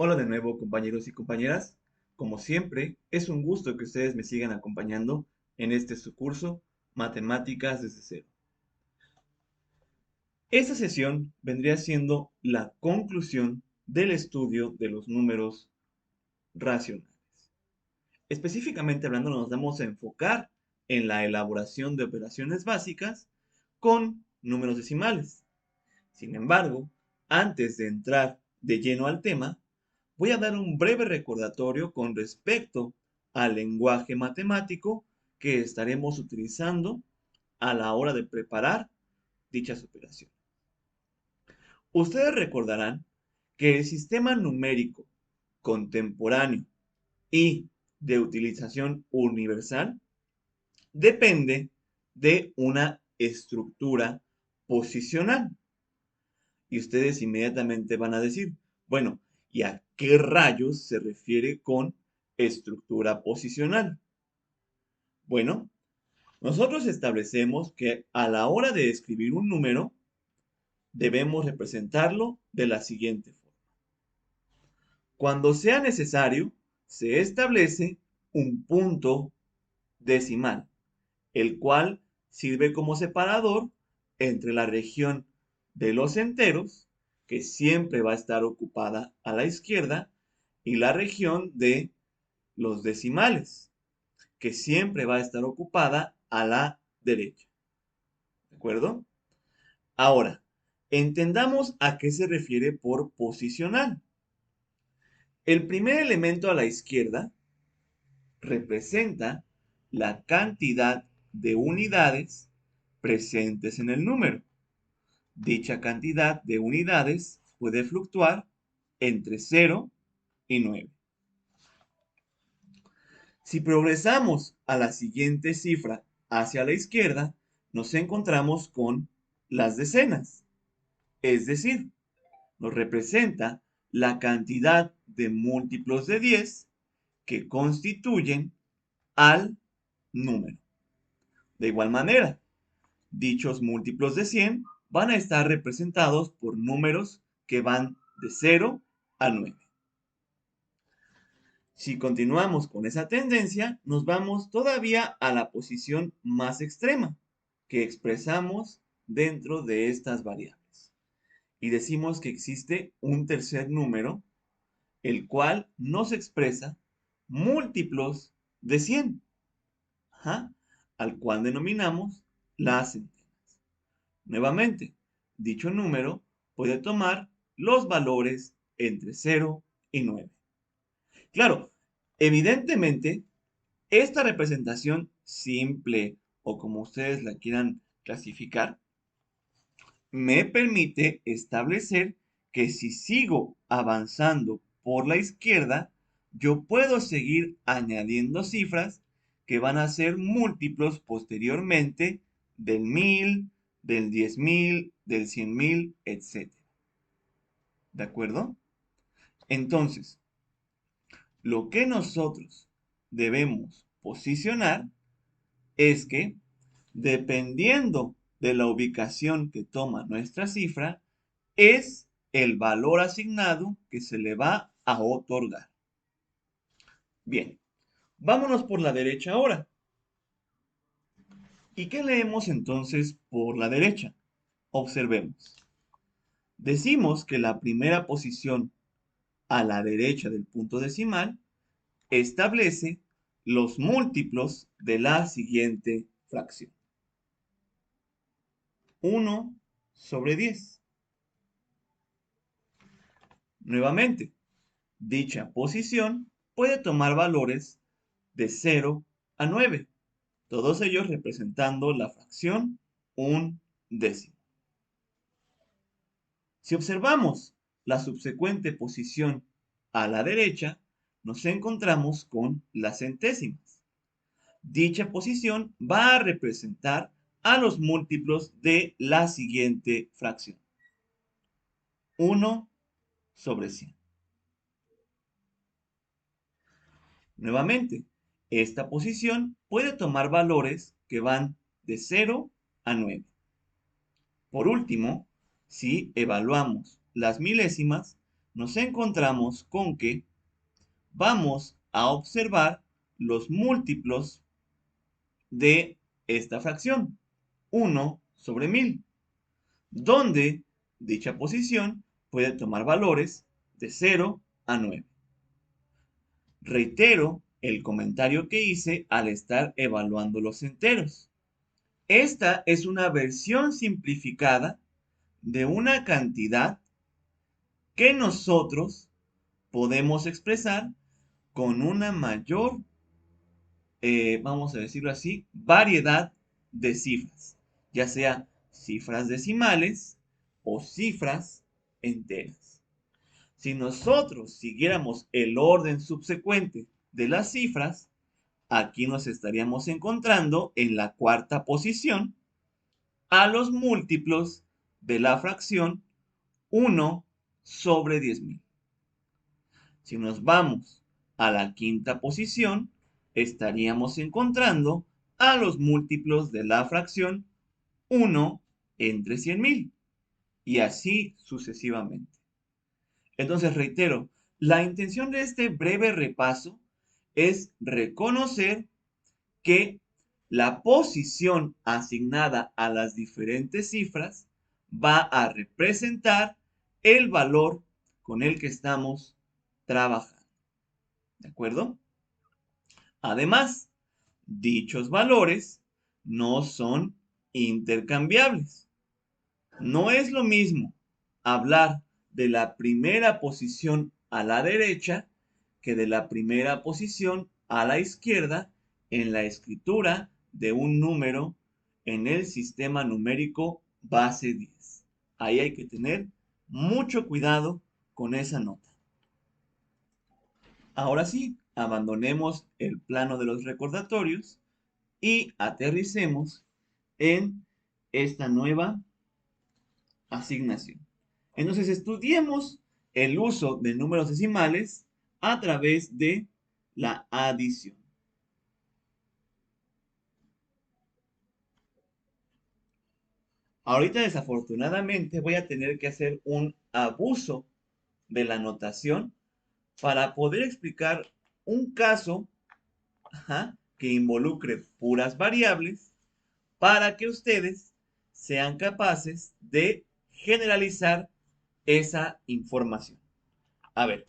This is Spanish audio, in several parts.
Hola de nuevo, compañeros y compañeras. Como siempre, es un gusto que ustedes me sigan acompañando en este su curso, Matemáticas desde cero. Esta sesión vendría siendo la conclusión del estudio de los números racionales. Específicamente hablando, nos vamos a enfocar en la elaboración de operaciones básicas con números decimales. Sin embargo, antes de entrar de lleno al tema, voy a dar un breve recordatorio con respecto al lenguaje matemático que estaremos utilizando a la hora de preparar dichas operaciones. Ustedes recordarán que el sistema numérico contemporáneo y de utilización universal depende de una estructura posicional. Y ustedes inmediatamente van a decir, bueno, ¿y a qué rayos se refiere con estructura posicional? Bueno, nosotros establecemos que a la hora de escribir un número, debemos representarlo de la siguiente forma. Cuando sea necesario, se establece un punto decimal, el cual sirve como separador entre la región de los enteros, que siempre va a estar ocupada a la izquierda, y la región de los decimales, que siempre va a estar ocupada a la derecha. ¿De acuerdo? Ahora, entendamos a qué se refiere por posicional. El primer elemento a la izquierda representa la cantidad de unidades presentes en el número. Dicha cantidad de unidades puede fluctuar entre 0 y 9. Si progresamos a la siguiente cifra hacia la izquierda, nos encontramos con las decenas, es decir, nos representa la cantidad de múltiplos de 10 que constituyen al número. De igual manera, dichos múltiplos de 100 van a estar representados por números que van de 0 a 9. Si continuamos con esa tendencia, nos vamos todavía a la posición más extrema que expresamos dentro de estas variables. Y decimos que existe un tercer número, el cual nos expresa múltiplos de 100, ajá, al cual denominamos las centenas. Nuevamente, dicho número puede tomar los valores entre 0 y 9. Claro, evidentemente, esta representación simple o como ustedes la quieran clasificar, me permite establecer que si sigo avanzando por la izquierda, yo puedo seguir añadiendo cifras que van a ser múltiplos posteriormente del 1000, del 10.000, del 100.000, etc. ¿De acuerdo? Entonces, lo que nosotros debemos posicionar es que, dependiendo de la ubicación que toma nuestra cifra, es el valor asignado que se le va a otorgar. Bien, vámonos por la derecha ahora. ¿Y qué leemos entonces por la derecha? Observemos. Decimos que la primera posición a la derecha del punto decimal establece los múltiplos de la siguiente fracción. 1/10. Nuevamente, dicha posición puede tomar valores de 0 a 9, todos ellos representando la fracción un décimo. Si observamos la subsecuente posición a la derecha, nos encontramos con las centésimas. Dicha posición va a representar a los múltiplos de la siguiente fracción. 1/100. Nuevamente, esta posición puede tomar valores que van de 0 a 9. Por último, si evaluamos las milésimas, nos encontramos con que vamos a observar los múltiplos de esta fracción, 1/1000, donde dicha posición puede tomar valores de 0 a 9. Reitero el comentario que hice al estar evaluando los enteros. Esta es una versión simplificada de una cantidad que nosotros podemos expresar con una mayor, vamos a decirlo así, variedad de cifras, ya sea cifras decimales o cifras enteras. Si nosotros siguiéramos el orden subsecuente de las cifras, aquí nos estaríamos encontrando en la cuarta posición a los múltiplos de la fracción 1/10,000. Si nos vamos a la quinta posición, estaríamos encontrando a los múltiplos de la fracción 1/100,000 y así sucesivamente. Entonces, reitero, la intención de este breve repaso es reconocer que la posición asignada a las diferentes cifras va a representar el valor con el que estamos trabajando. ¿De acuerdo? Además, dichos valores no son intercambiables. No es lo mismo hablar de la primera posición a la derecha que de la primera posición a la izquierda en la escritura de un número en el sistema numérico base 10. Ahí hay que tener mucho cuidado con esa nota. Ahora sí, abandonemos el plano de los recordatorios y aterricemos en esta nueva asignación. Entonces, estudiemos el uso de números decimales a través de la adición. Ahorita, desafortunadamente, voy a tener que hacer un abuso de la notación para poder explicar un caso, que involucre puras variables para que ustedes sean capaces de generalizar esa información. A ver,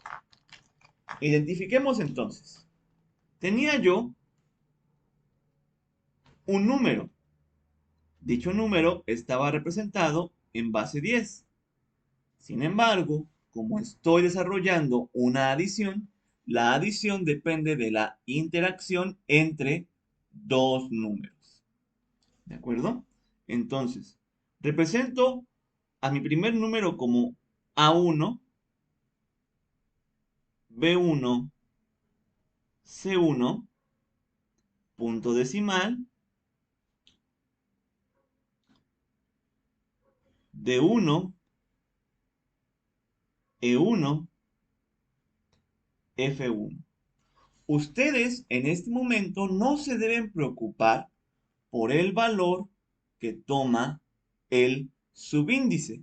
identifiquemos entonces. Tenía yo un número. Dicho número estaba representado en base 10. Sin embargo, como estoy desarrollando una adición, la adición depende de la interacción entre dos números. ¿De acuerdo? Entonces, represento a mi primer número como A1, B1, C1, punto decimal, D1, E1, F1. Ustedes en este momento no se deben preocupar por el valor que toma el subíndice.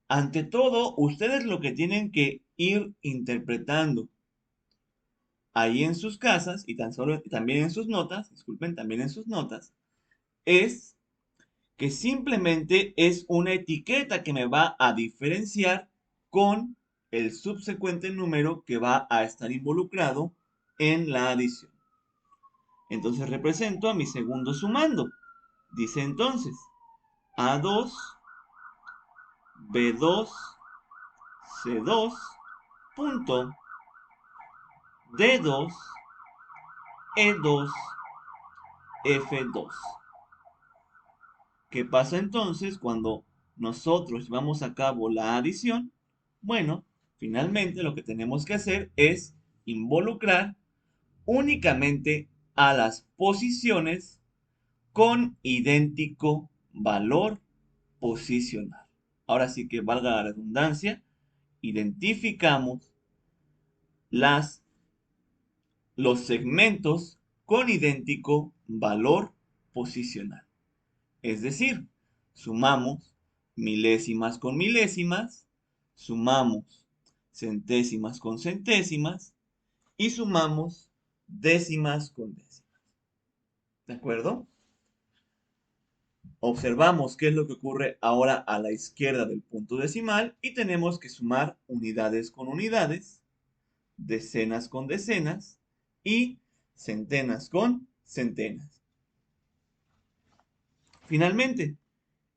Ante todo, ustedes lo que tienen que ir interpretando ahí en sus casas y también en sus notas, disculpen, también en sus notas, es que simplemente es una etiqueta que me va a diferenciar con el subsecuente número que va a estar involucrado en la adición. Entonces represento a mi segundo sumando. Dice entonces A2, B2, C2, punto, D2, E2, F2. ¿Qué pasa entonces cuando nosotros llevamos a cabo la adición? Bueno, finalmente lo que tenemos que hacer es involucrar únicamente a las posiciones con idéntico valor posicional. Ahora sí que valga la redundancia, identificamos los segmentos con idéntico valor posicional. Es decir, sumamos milésimas con milésimas, sumamos centésimas con centésimas y sumamos décimas con décimas. ¿De acuerdo? Observamos qué es lo que ocurre ahora a la izquierda del punto decimal y tenemos que sumar unidades con unidades, decenas con decenas y centenas con centenas. Finalmente,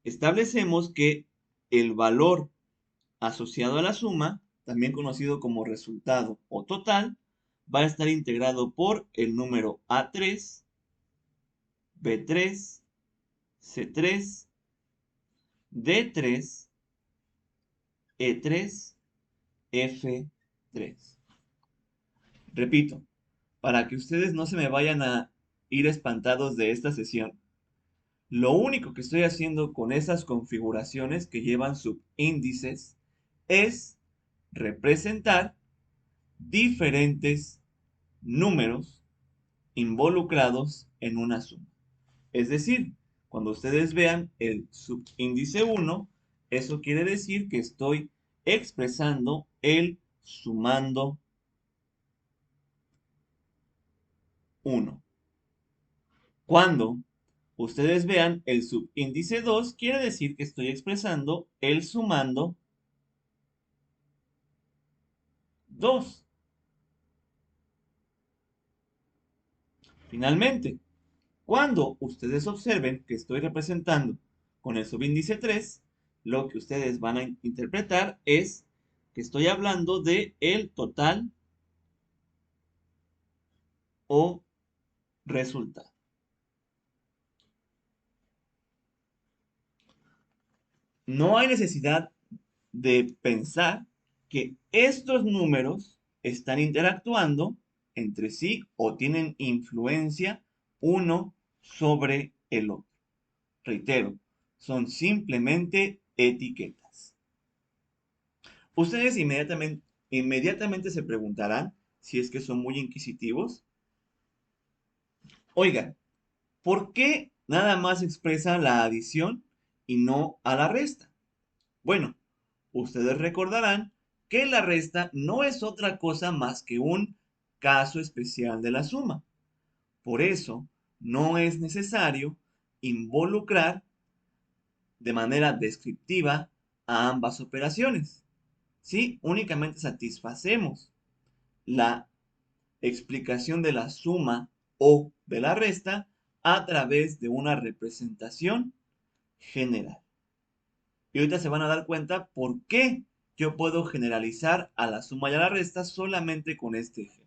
establecemos que el valor asociado a la suma, también conocido como resultado o total, va a estar integrado por el número A3, B3, C3, D3, E3, F3. Repito, para que ustedes no se me vayan a ir espantados de esta sesión, lo único que estoy haciendo con esas configuraciones que llevan subíndices es representar diferentes números involucrados en una suma. Es decir, cuando ustedes vean el subíndice 1, eso quiere decir que estoy expresando el sumando 1. Cuando ustedes vean el subíndice 2, quiere decir que estoy expresando el sumando 2. Finalmente, cuando ustedes observen que estoy representando con el subíndice 3, lo que ustedes van a interpretar es que estoy hablando de el total o resultado. No hay necesidad de pensar que estos números están interactuando entre sí o tienen influencia uno sobre el otro. Reitero, son simplemente etiquetas. Ustedes inmediatamente se preguntarán, si es que son muy inquisitivos, oigan, ¿por qué nada más expresa la adición y no a la resta? Bueno, ustedes recordarán que la resta no es otra cosa más que un caso especial de la suma. Por eso, no es necesario involucrar de manera descriptiva a ambas operaciones. ¿Sí? Únicamente satisfacemos la explicación de la suma o de la resta a través de una representación general. Y ahorita se van a dar cuenta por qué yo puedo generalizar a la suma y a la resta solamente con este ejemplo.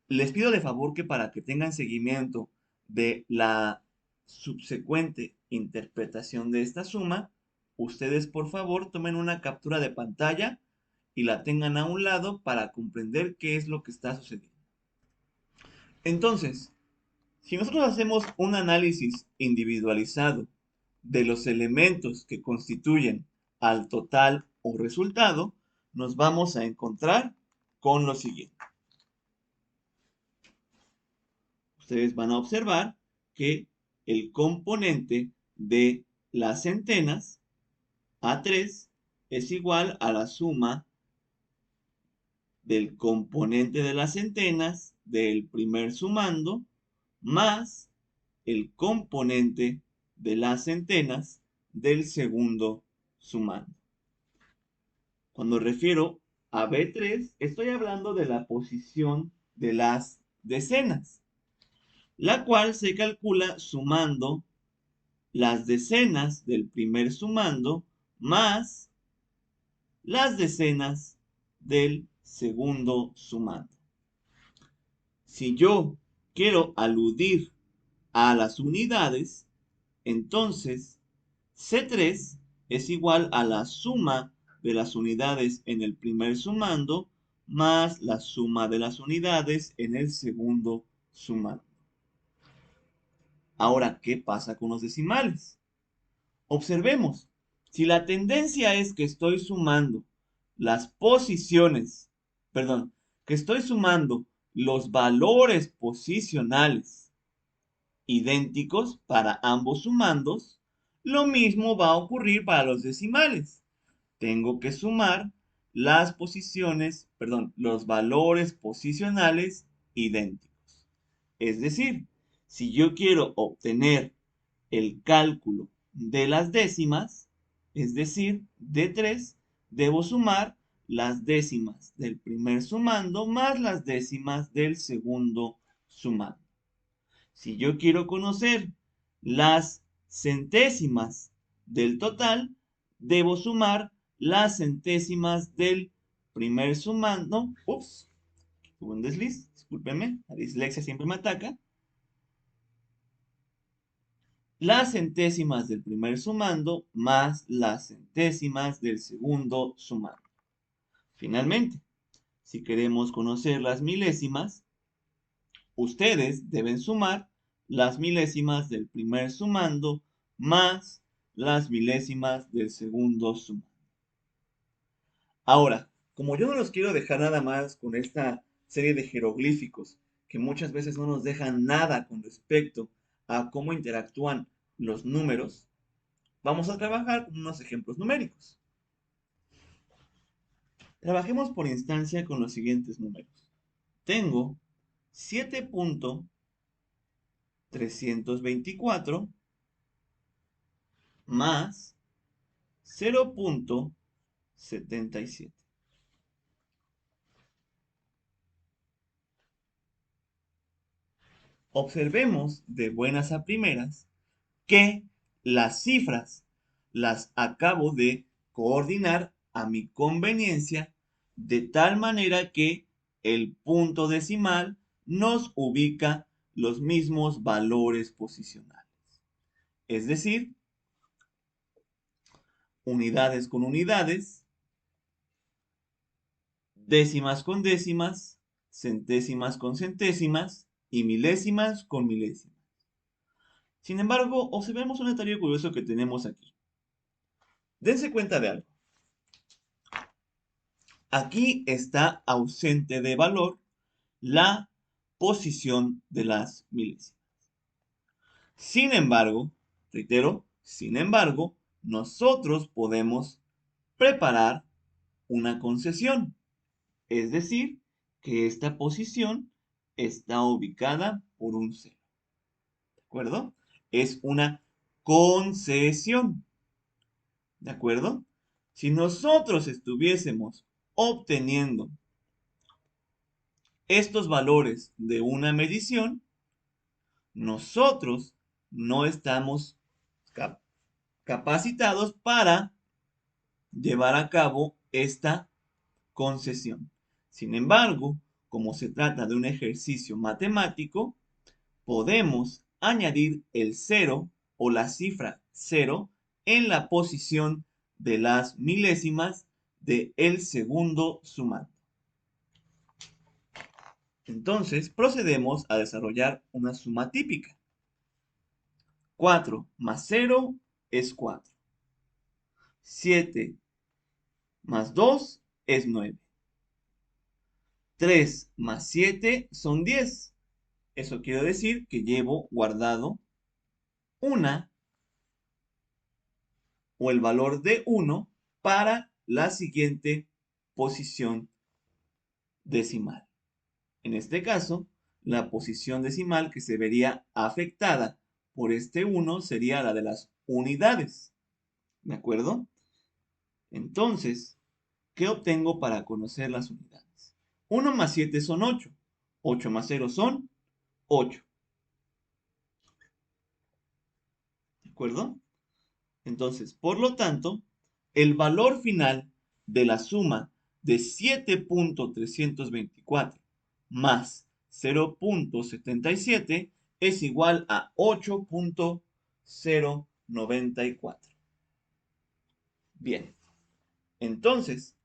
Les pido de favor que para que tengan seguimiento de la subsecuente interpretación de esta suma, ustedes por favor tomen una captura de pantalla y la tengan a un lado para comprender qué es lo que está sucediendo. Entonces, si nosotros hacemos un análisis individualizado de los elementos que constituyen al total o resultado, nos vamos a encontrar con lo siguiente. Ustedes van a observar que el componente de las centenas, A3, es igual a la suma del componente de las centenas del primer sumando más el componente de las centenas del segundo sumando. Cuando refiero a B3, estoy hablando de la posición de las decenas, la cual se calcula sumando las decenas del primer sumando más las decenas del segundo sumando. Si yo quiero aludir a las unidades, entonces C3 es igual a la suma de las unidades en el primer sumando más la suma de las unidades en el segundo sumando. Ahora, ¿qué pasa con los decimales? Observemos, si la tendencia es que estoy sumando las posiciones, perdón, que estoy sumando los valores posicionales idénticos para ambos sumandos, lo mismo va a ocurrir para los decimales. tengo que sumar las posiciones, perdón, los valores posicionales idénticos. Es decir, si yo quiero obtener el cálculo de las décimas, es decir, de 3, debo sumar las décimas del primer sumando más las décimas del segundo sumando. Si yo quiero conocer las centésimas del total, debo sumar las centésimas del primer sumando. Ups, tuve un desliz, discúlpenme, la dislexia siempre me ataca. Las centésimas del primer sumando más las centésimas del segundo sumando. Finalmente, si queremos conocer las milésimas, ustedes deben sumar las milésimas del primer sumando más las milésimas del segundo sumando. Ahora, como yo no los quiero dejar nada más con esta serie de jeroglíficos que muchas veces no nos dejan nada con respecto a cómo interactúan los números, vamos a trabajar con unos ejemplos numéricos. Trabajemos por instancia con los siguientes números. Tengo 7.324 más 0.77. Observemos de buenas a primeras que las cifras las acabo de coordinar a mi conveniencia de tal manera que el punto decimal nos ubica los mismos valores posicionales. Es decir, unidades con unidades, décimas con décimas, centésimas con centésimas y milésimas con milésimas. Sin embargo, observemos un detalle curioso que tenemos aquí. Dense cuenta de algo. Aquí está ausente de valor la posición de las milésimas. Sin embargo, reitero, sin embargo, nosotros podemos preparar una concesión. Es decir, que esta posición está ubicada por un 0. ¿De acuerdo? Es una concesión. ¿De acuerdo? Si nosotros estuviésemos obteniendo estos valores de una medición, nosotros no estamos capacitados para llevar a cabo esta concesión. Sin embargo, como se trata de un ejercicio matemático, podemos añadir el 0 o la cifra 0 en la posición de las milésimas del segundo sumando. Entonces, procedemos a desarrollar una suma típica. 4 más 0 es 4. 7 más 2 es 9. 3 más 7 son 10. Eso quiere decir que llevo guardado una o el valor de 1 para la siguiente posición decimal. En este caso, la posición decimal que se vería afectada por este 1 sería la de las unidades. ¿De acuerdo? Entonces, ¿qué obtengo para conocer las unidades? 1 más 7 son 8. 8 más 0 son 8. ¿De acuerdo? Entonces, por lo tanto, el valor final de la suma de 7.324 más 0.77 es igual a 8.094. Bien, entonces,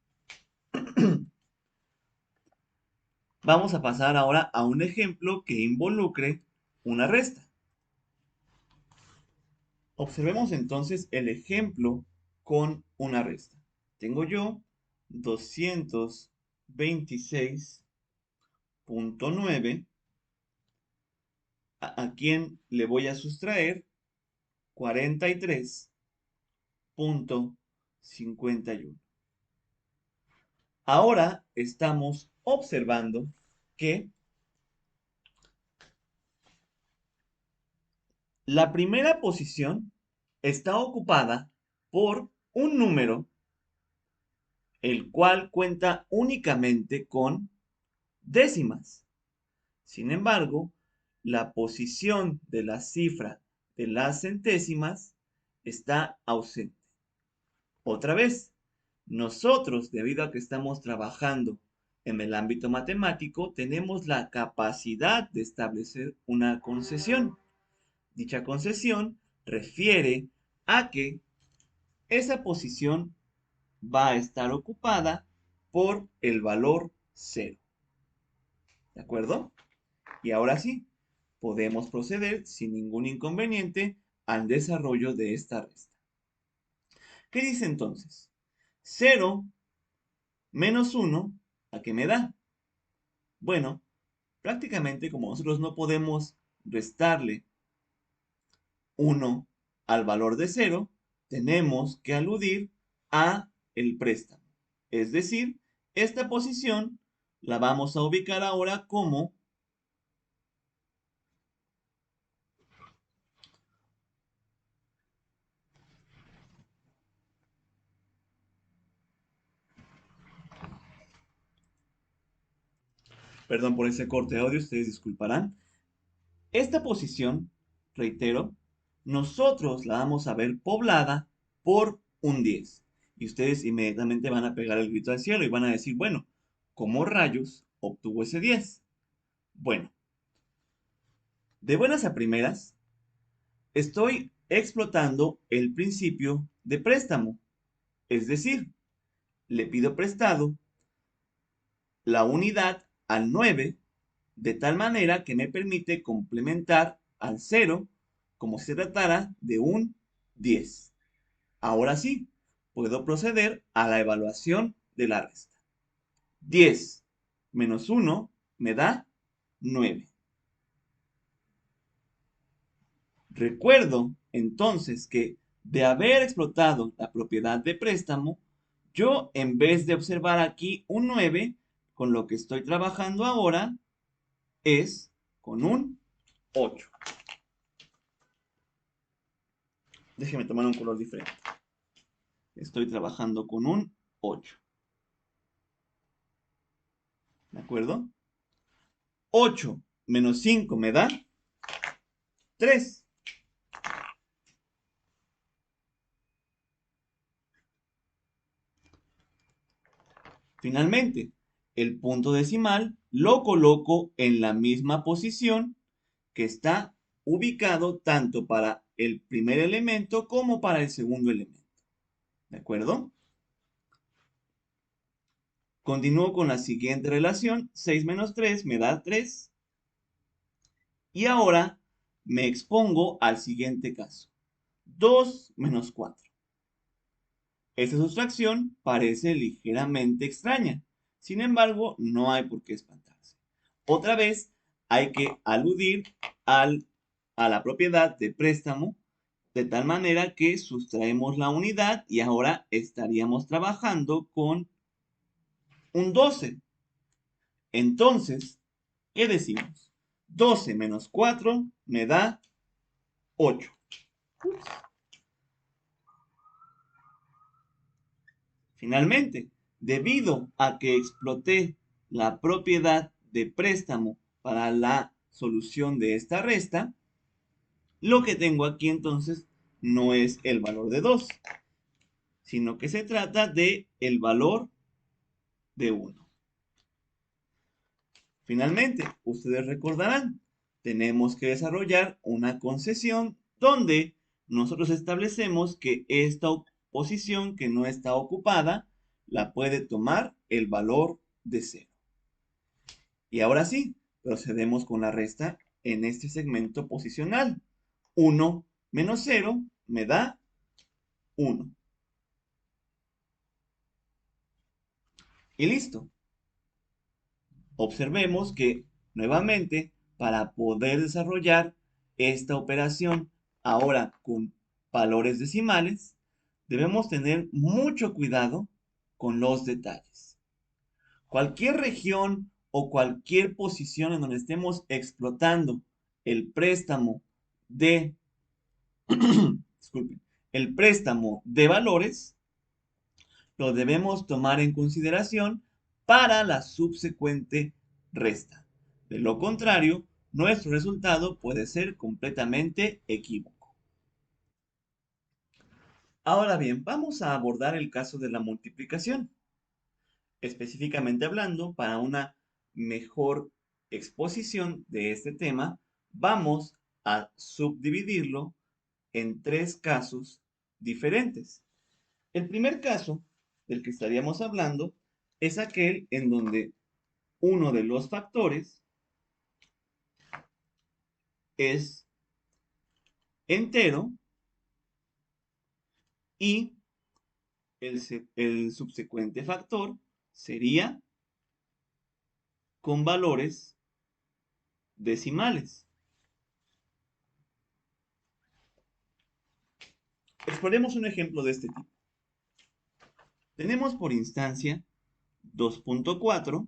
vamos a pasar ahora a un ejemplo que involucre una resta. Observemos entonces el ejemplo con una resta. Tengo yo 226.9, a quien le voy a sustraer 43.0 51. Ahora estamos observando que la primera posición está ocupada por un número el cual cuenta únicamente con décimas. Sin embargo, la posición de la cifra de las centésimas está ausente. Otra vez, nosotros, debido a que estamos trabajando en el ámbito matemático, tenemos la capacidad de establecer una concesión. Dicha concesión refiere a que esa posición va a estar ocupada por el valor 0. ¿De acuerdo? Y ahora sí, podemos proceder sin ningún inconveniente al desarrollo de esta resta. ¿Qué dice entonces? 0 menos 1, ¿a qué me da? Bueno, prácticamente como nosotros no podemos restarle 1 al valor de 0, tenemos que aludir a el préstamo. Es decir, esta posición la vamos a ubicar ahora como perdón por ese corte de audio, ustedes disculparán. Esta posición, reitero, nosotros la vamos a ver poblada por un 10. Y ustedes inmediatamente van a pegar el grito al cielo y van a decir, bueno, ¿cómo rayos obtuvo ese 10? Bueno, de buenas a primeras, estoy explotando el principio de préstamo. Es decir, le pido prestado la unidad al 9 de tal manera que me permite complementar al 0 como si se tratara de un 10. Ahora sí, puedo proceder a la evaluación de la resta. 10 menos 1 me da 9. Recuerdo entonces que de haber explotado la propiedad de préstamo, yo en vez de observar aquí un 9, con lo que estoy trabajando ahora es con un 8. Déjeme tomar un color diferente. Estoy trabajando con un 8. ¿De acuerdo? 8 menos 5 me da 3. Finalmente, el punto decimal lo coloco en la misma posición que está ubicado tanto para el primer elemento como para el segundo elemento. ¿De acuerdo? Continúo con la siguiente relación. 6 menos 3 me da 3. Y ahora me expongo al siguiente caso. 2 menos 4. Esta sustracción parece ligeramente extraña. Sin embargo, no hay por qué espantarse. Otra vez, hay que aludir a la propiedad de préstamo de tal manera que sustraemos la unidad y ahora estaríamos trabajando con un 12. Entonces, ¿qué decimos? 12 menos 4 me da 8. Finalmente, debido a que exploté la propiedad de préstamo para la solución de esta resta, lo que tengo aquí entonces no es el valor de 2, sino que se trata de el valor de 1. Finalmente, ustedes recordarán, tenemos que desarrollar una concesión donde nosotros establecemos que esta posición que no está ocupada la puede tomar el valor de 0. Y ahora sí, procedemos con la resta en este segmento posicional. 1 menos 0 me da 1. Y listo. Observemos que, nuevamente, para poder desarrollar esta operación ahora con valores decimales, debemos tener mucho cuidado con los detalles. Cualquier región o cualquier posición en donde estemos explotando el préstamo de, disculpen, el préstamo de valores, lo debemos tomar en consideración para la subsecuente resta. De lo contrario, nuestro resultado puede ser completamente equívoco. Ahora bien, vamos a abordar el caso de la multiplicación. Específicamente hablando, para una mejor exposición de este tema, vamos a subdividirlo en tres casos diferentes. El primer caso del que estaríamos hablando es aquel en donde uno de los factores es entero y el subsecuente factor sería con valores decimales. Exploremos un ejemplo de este tipo. Tenemos por instancia 2.4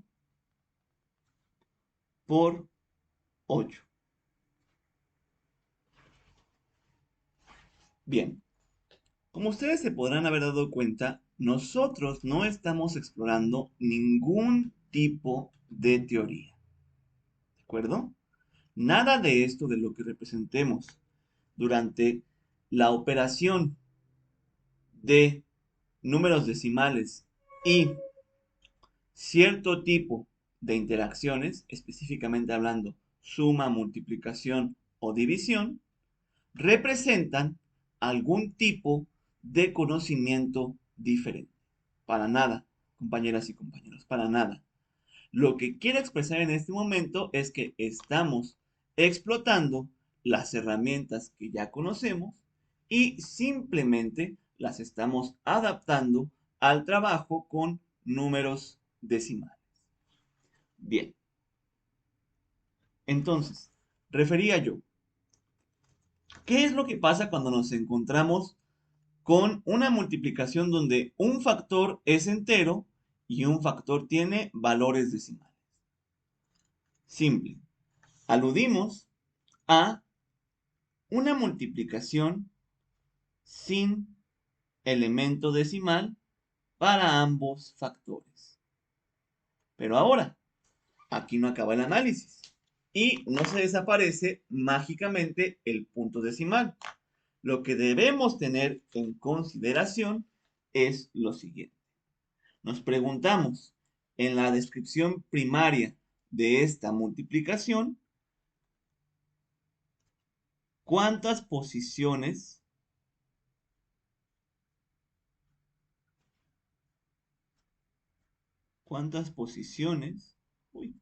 por 8. Bien, como ustedes se podrán haber dado cuenta, nosotros no estamos explorando ningún tipo de teoría. ¿De acuerdo? Nada de esto de lo que representemos durante la operación de números decimales y cierto tipo de interacciones, específicamente hablando suma, multiplicación o división, representan algún tipo de conocimiento diferente. Para nada, compañeras y compañeros, para nada. Lo que quiero expresar en este momento es que estamos explotando las herramientas que ya conocemos y simplemente las estamos adaptando al trabajo con números decimales. Bien, entonces, refería yo, ¿qué es lo que pasa cuando nos encontramos con una multiplicación donde un factor es entero y un factor tiene valores decimales? Simple. Aludimos a una multiplicación sin elemento decimal para ambos factores. Pero ahora, aquí no acaba el análisis y no se desaparece mágicamente el punto decimal. Lo que debemos tener en consideración es lo siguiente. Nos preguntamos, en la descripción primaria de esta multiplicación, ¿cuántas posiciones cuántas posiciones, uy,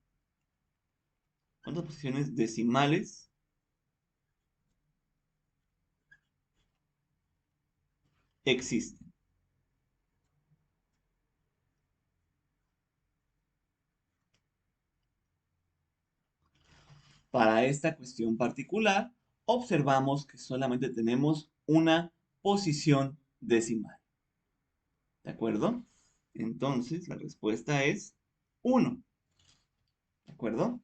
cuántas posiciones decimales existen? Para esta cuestión particular, observamos que solamente tenemos una posición decimal. ¿De acuerdo? Entonces, la respuesta es 1. ¿De acuerdo?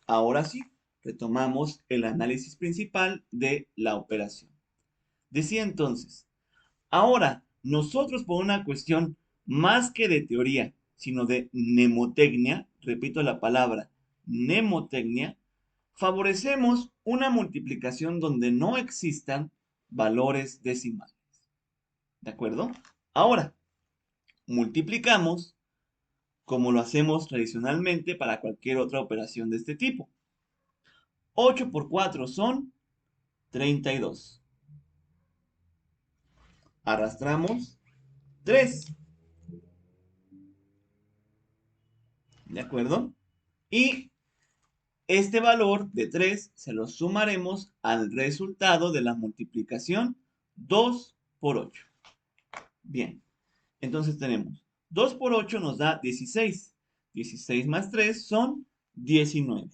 Ahora sí, retomamos el análisis principal de la operación. Decía entonces, ahora nosotros por una cuestión más que de teoría, sino de mnemotecnia, repito la palabra mnemotecnia, favorecemos una multiplicación donde no existan valores decimales. ¿De acuerdo? Ahora, multiplicamos como lo hacemos tradicionalmente para cualquier otra operación de este tipo. 8 por 4 son 32. Arrastramos 3. ¿De acuerdo? Y este valor de 3 se lo sumaremos al resultado de la multiplicación 2 por 8. Bien, entonces tenemos 2 por 8 nos da 16. 16 más 3 son 19.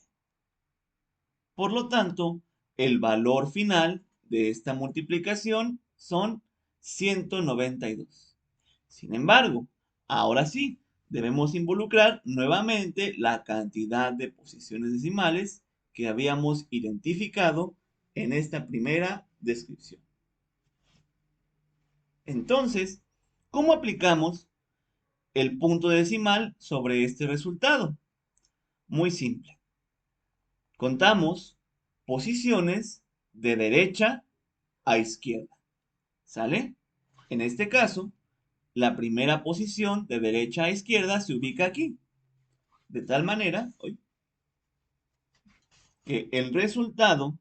Por lo tanto, el valor final de esta multiplicación son 192. Sin embargo, ahora sí, debemos involucrar nuevamente la cantidad de posiciones decimales que habíamos identificado en esta primera descripción. Entonces, ¿cómo aplicamos el punto decimal sobre este resultado? Muy simple. Contamos posiciones de derecha a izquierda. ¿Sale? En este caso, la primera posición de derecha a izquierda se ubica aquí. De tal manera que el resultado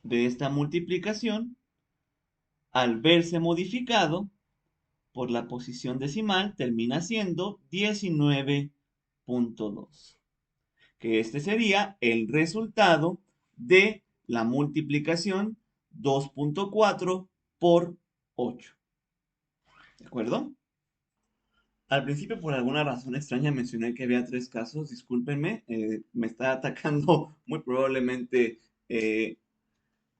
de esta multiplicación, al verse modificado por la posición decimal, termina siendo 19.2. Que este sería el resultado de la multiplicación 2.4 por 8. ¿De acuerdo? Al principio, por alguna razón extraña, mencioné que había 3 casos. Discúlpenme, me está atacando muy probablemente eh,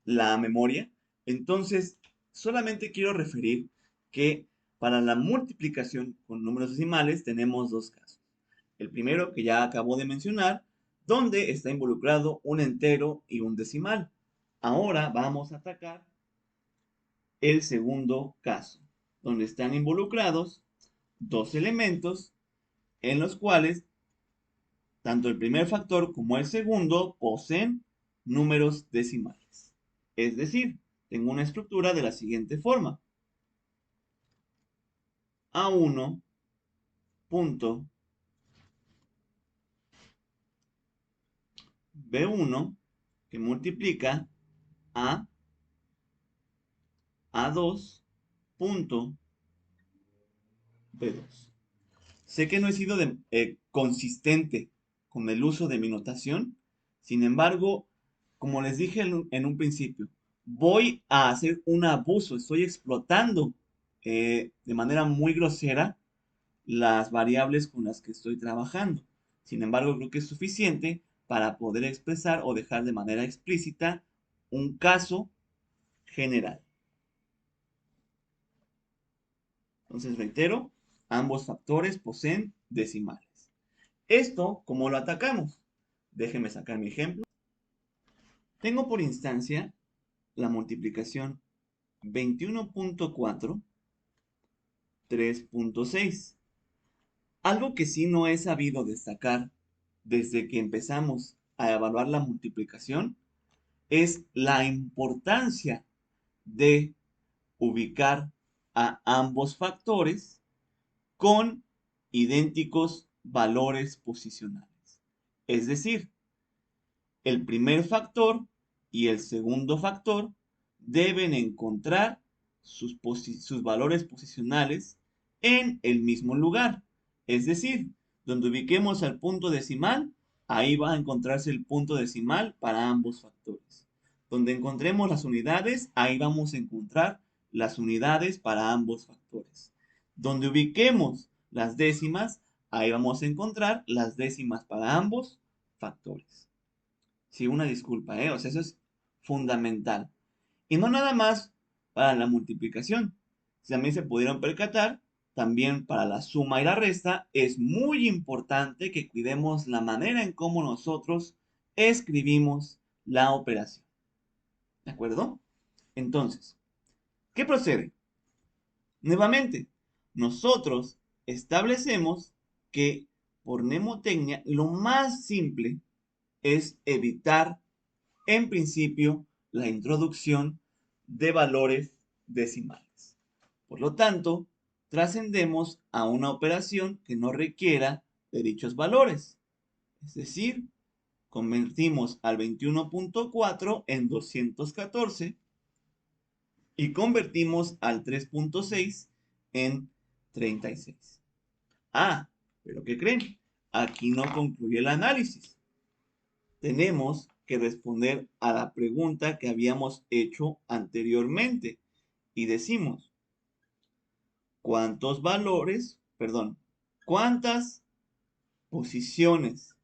la memoria. Entonces, solamente quiero referir que para la multiplicación con números decimales tenemos 2 casos. El primero, que ya acabo de mencionar, donde está involucrado un entero y un decimal. Ahora vamos a atacar el segundo caso, donde están involucrados 2 elementos en los cuales tanto el primer factor como el segundo poseen números decimales. Es decir, tengo una estructura de la siguiente forma. A1 punto B1 que multiplica a A2 punto B2. Sé que no he sido consistente con el uso de mi notación, sin embargo, como les dije en un principio, voy a hacer un abuso, estoy explotando de manera muy grosera las variables con las que estoy trabajando. Sin embargo, creo que es suficiente para poder expresar o dejar de manera explícita un caso general. Entonces, reitero, ambos factores poseen decimales. Esto, ¿cómo lo atacamos? Déjenme sacar mi ejemplo. Tengo por instancia la multiplicación 21.4, 3.6. Algo que sí no he sabido destacar desde que empezamos a evaluar la multiplicación es la importancia de ubicar a ambos factores con idénticos valores posicionales. Es decir, el primer factor y el segundo factor deben encontrar sus valores posicionales en el mismo lugar. Es decir, donde ubiquemos al punto decimal, ahí va a encontrarse el punto decimal para ambos factores. Donde encontremos las unidades, ahí vamos a encontrar las unidades para ambos factores. Donde ubiquemos las décimas, ahí vamos a encontrar las décimas para ambos factores. Sí, una disculpa, ¿eh? O sea, eso es fundamental. Y no nada más para la multiplicación. Si también se pudieron percatar, también para la suma y la resta es muy importante que cuidemos la manera en cómo nosotros escribimos la operación. ¿De acuerdo? Entonces, ¿qué procede? Nuevamente, nosotros establecemos que por mnemotecnia lo más simple es evitar en principio la introducción de valores decimales. Por lo tanto, trascendemos a una operación que no requiera de dichos valores. Es decir, convertimos al 21.4 en 214 y convertimos al 3.6 en 36. Ah, pero ¿qué creen? Aquí no concluye el análisis. Tenemos que responder a la pregunta que habíamos hecho anteriormente y decimos, ¿cuántos valores, perdón, cuántas posiciones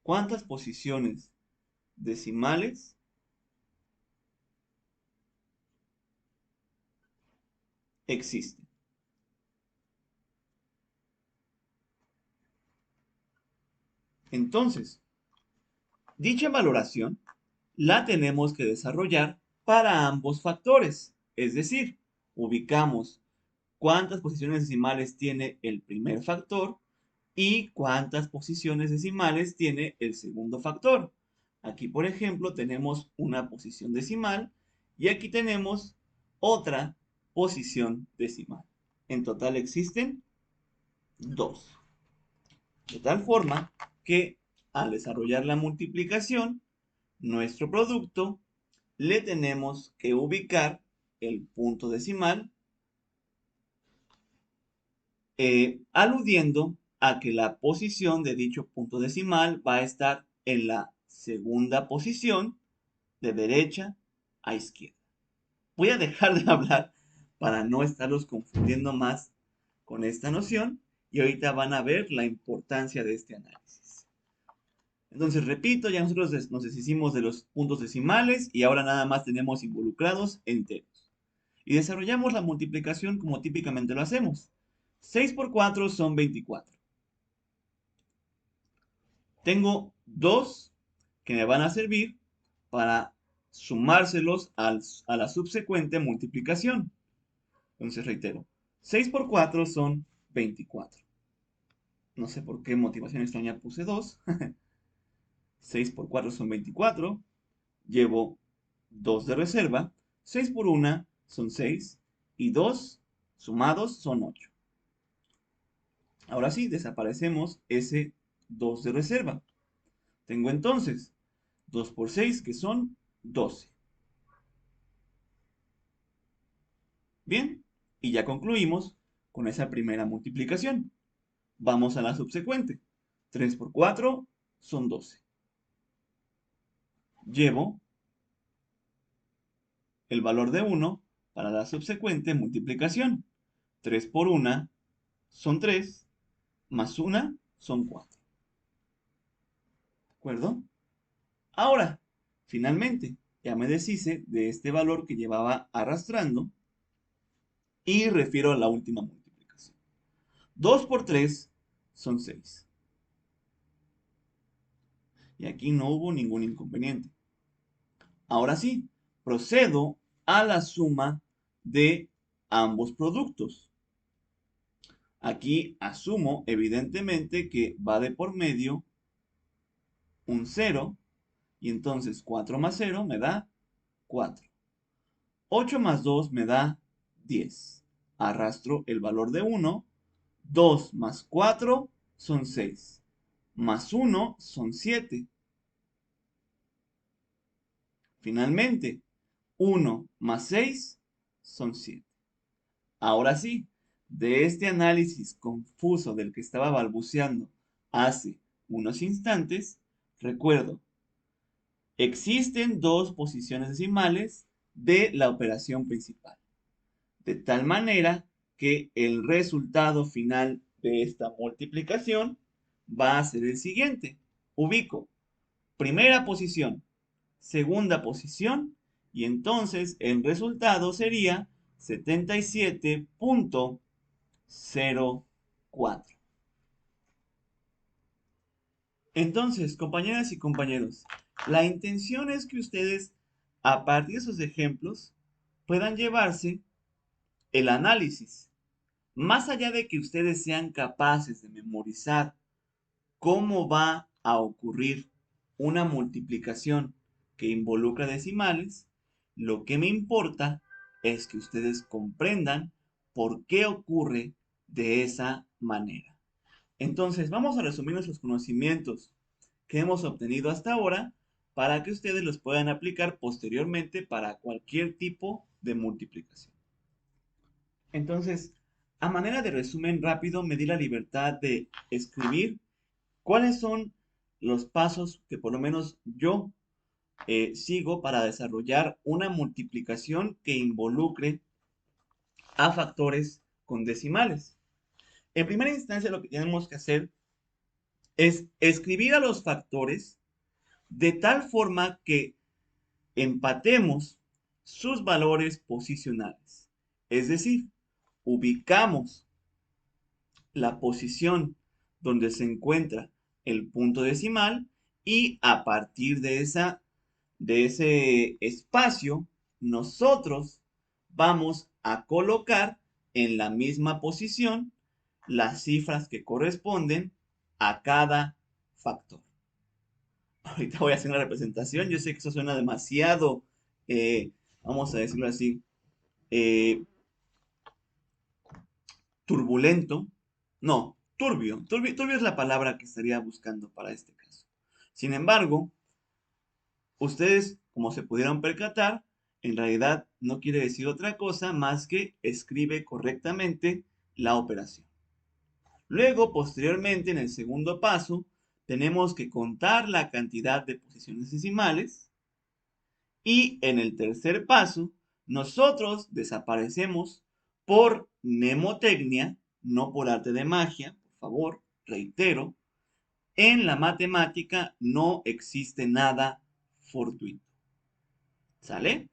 ¿Cuántas posiciones decimales existen? Entonces, dicha valoración la tenemos que desarrollar para ambos factores. Es decir, ubicamos cuántas posiciones decimales tiene el primer factor y cuántas posiciones decimales tiene el segundo factor. Aquí, por ejemplo, tenemos una posición decimal y aquí tenemos otra posición decimal. En total existen dos. De tal forma que al desarrollar la multiplicación, nuestro producto le tenemos que ubicar el punto decimal, aludiendo a que la posición de dicho punto decimal va a estar en la segunda posición de derecha a izquierda. Voy a dejar de hablar para no estarlos confundiendo más con esta noción y ahorita van a ver la importancia de este análisis. Entonces, repito, ya nosotros nos deshicimos de los puntos decimales y ahora nada más tenemos involucrados enteros. Y desarrollamos la multiplicación como típicamente lo hacemos. 6 por 4 son 24. Tengo dos que me van a servir para sumárselos a la subsecuente multiplicación. Entonces, reitero, 6 por 4 son 24. No sé por qué motivación extraña puse 2. 6 por 4 son 24. Llevo 2 de reserva. 6 por 1 son 6. Y 2 sumados son 8. Ahora sí, desaparecemos ese 2 de reserva. Tengo entonces 2 por 6, que son 12. Bien, y ya concluimos con esa primera multiplicación. Vamos a la subsecuente. 3 por 4 son 12. Llevo el valor de 1 para la subsecuente multiplicación. 3 por 1 son 3, más 1 son 4. ¿De acuerdo? Ahora, finalmente, ya me deshice de este valor que llevaba arrastrando y refiero a la última multiplicación. 2 por 3 son 6. Y aquí no hubo ningún inconveniente. Ahora sí, procedo a la suma de ambos productos. Aquí asumo, evidentemente, que va de por medio un 0, y entonces 4 más 0 me da 4. 8 más 2 me da 10. Arrastro el valor de 1. 2 más 4 son 6. Más 1 son 7. Finalmente, 1 más 6 son 7. Ahora sí, de este análisis confuso del que estaba balbuceando hace unos instantes, recuerdo, existen dos posiciones decimales de la operación principal, de tal manera que el resultado final de esta multiplicación va a ser el siguiente. Ubico primera posición, segunda posición, y entonces el resultado sería 77.04. Entonces, compañeras y compañeros, la intención es que ustedes, a partir de esos ejemplos, puedan llevarse el análisis. Más allá de que ustedes sean capaces de memorizar cómo va a ocurrir una multiplicación que involucra decimales, lo que me importa es que ustedes comprendan por qué ocurre de esa manera. Entonces, vamos a resumir nuestros conocimientos que hemos obtenido hasta ahora para que ustedes los puedan aplicar posteriormente para cualquier tipo de multiplicación. Entonces, a manera de resumen rápido, me di la libertad de escribir cuáles son los pasos que por lo menos yo sigo para desarrollar una multiplicación que involucre a factores con decimales. En primera instancia, lo que tenemos que hacer es escribir a los factores de tal forma que empatemos sus valores posicionales. Es decir, ubicamos la posición donde se encuentra el punto decimal y a partir de ese espacio nosotros vamos a colocar en la misma posición las cifras que corresponden a cada factor. Ahorita voy a hacer una representación. Yo sé que eso suena demasiado, vamos a decirlo así, eh, turbulento. No, turbio. Turbio es la palabra que estaría buscando para este caso. Sin embargo, ustedes, como se pudieron percatar, en realidad no quiere decir otra cosa más que escribe correctamente la operación. Luego, posteriormente, en el segundo paso, tenemos que contar la cantidad de posiciones decimales. Y en el tercer paso, nosotros desaparecemos por mnemotecnia, no por arte de magia, por favor, reitero, en la matemática no existe nada fortuito. ¿Sale?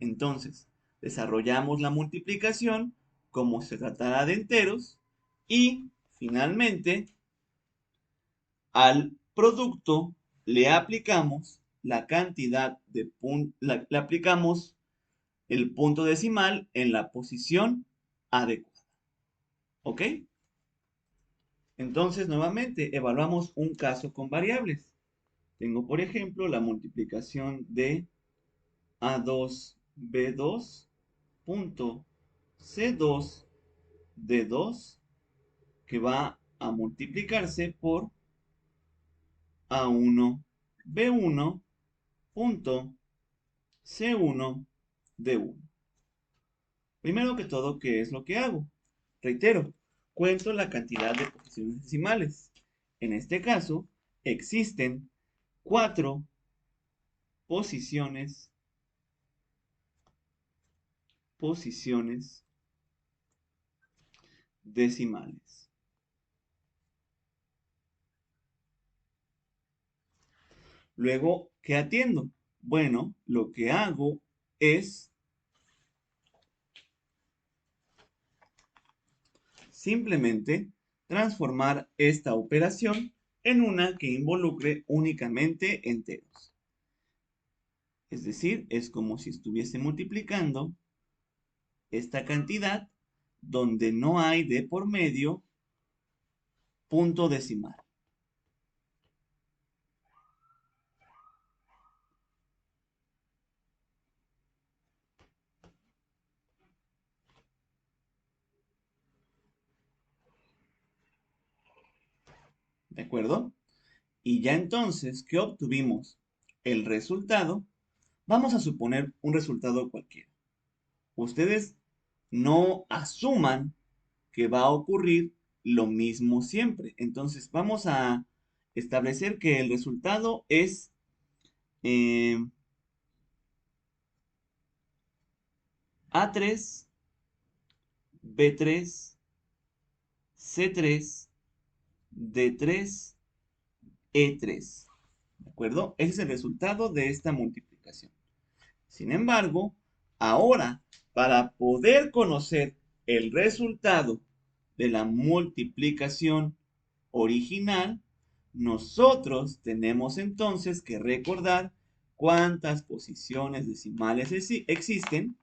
Entonces, desarrollamos la multiplicación como se tratara de enteros y finalmente al producto le aplicamos la cantidad de le aplicamos el punto decimal en la posición adecuada. ¿Ok? Entonces, nuevamente, evaluamos un caso con variables. Tengo, por ejemplo, la multiplicación de A2B2 punto C2D2 que va a multiplicarse por A1B1 punto C1D1. Primero que todo, ¿qué es lo que hago? Reitero, cuento la cantidad de posiciones decimales. En este caso, existen 4 posiciones, posiciones decimales. Luego, ¿qué atiendo? Bueno, lo que hago es simplemente transformar esta operación en una que involucre únicamente enteros. Es decir, es como si estuviese multiplicando esta cantidad donde no hay de por medio punto decimal. ¿De acuerdo? Y ya entonces que obtuvimos el resultado, vamos a suponer un resultado cualquiera. Ustedes no asuman que va a ocurrir lo mismo siempre. Entonces vamos a establecer que el resultado es eh, A3, B3, C3, D3, E3. ¿De acuerdo? Ese es el resultado de esta multiplicación. Sin embargo, ahora, para poder conocer el resultado de la multiplicación original, nosotros tenemos entonces que recordar cuántas posiciones decimales existen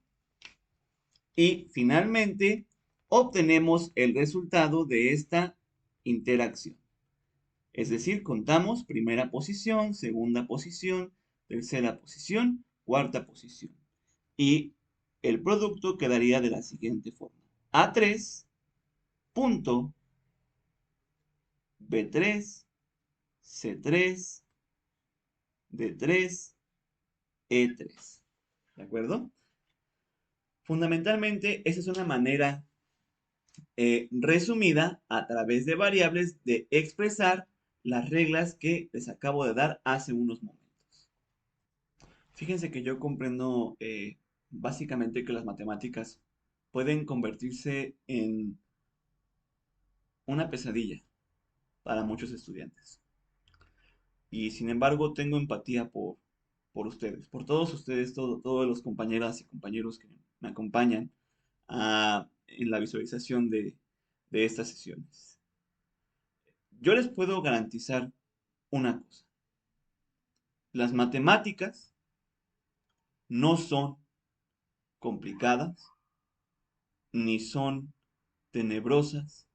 y finalmente obtenemos el resultado de esta interacción. Es decir, contamos primera posición, segunda posición, tercera posición, cuarta posición. Y el producto quedaría de la siguiente forma. A3 punto B3 C3 D3 E3. ¿De acuerdo? Fundamentalmente, esa es una manera resumida a través de variables de expresar las reglas que les acabo de dar hace unos momentos. Fíjense que yo comprendo básicamente que las matemáticas pueden convertirse en una pesadilla para muchos estudiantes. y sin embargo tengo empatía por ustedes, por todos ustedes, todos los compañeras y compañeros que me acompañan en la visualización de estas sesiones. Yo les puedo garantizar una cosa. Las matemáticas no son complicadas, ni son tenebrosas,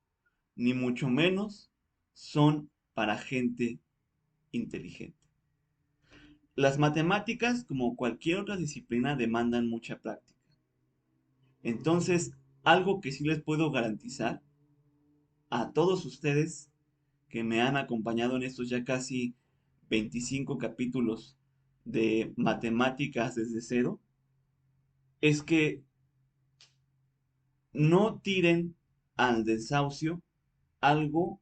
ni mucho menos son para gente inteligente. Las matemáticas, como cualquier otra disciplina, demandan mucha práctica. Entonces, algo que sí les puedo garantizar a todos ustedes que me han acompañado en estos ya casi 25 capítulos de matemáticas desde cero, es que no tiren al desahucio algo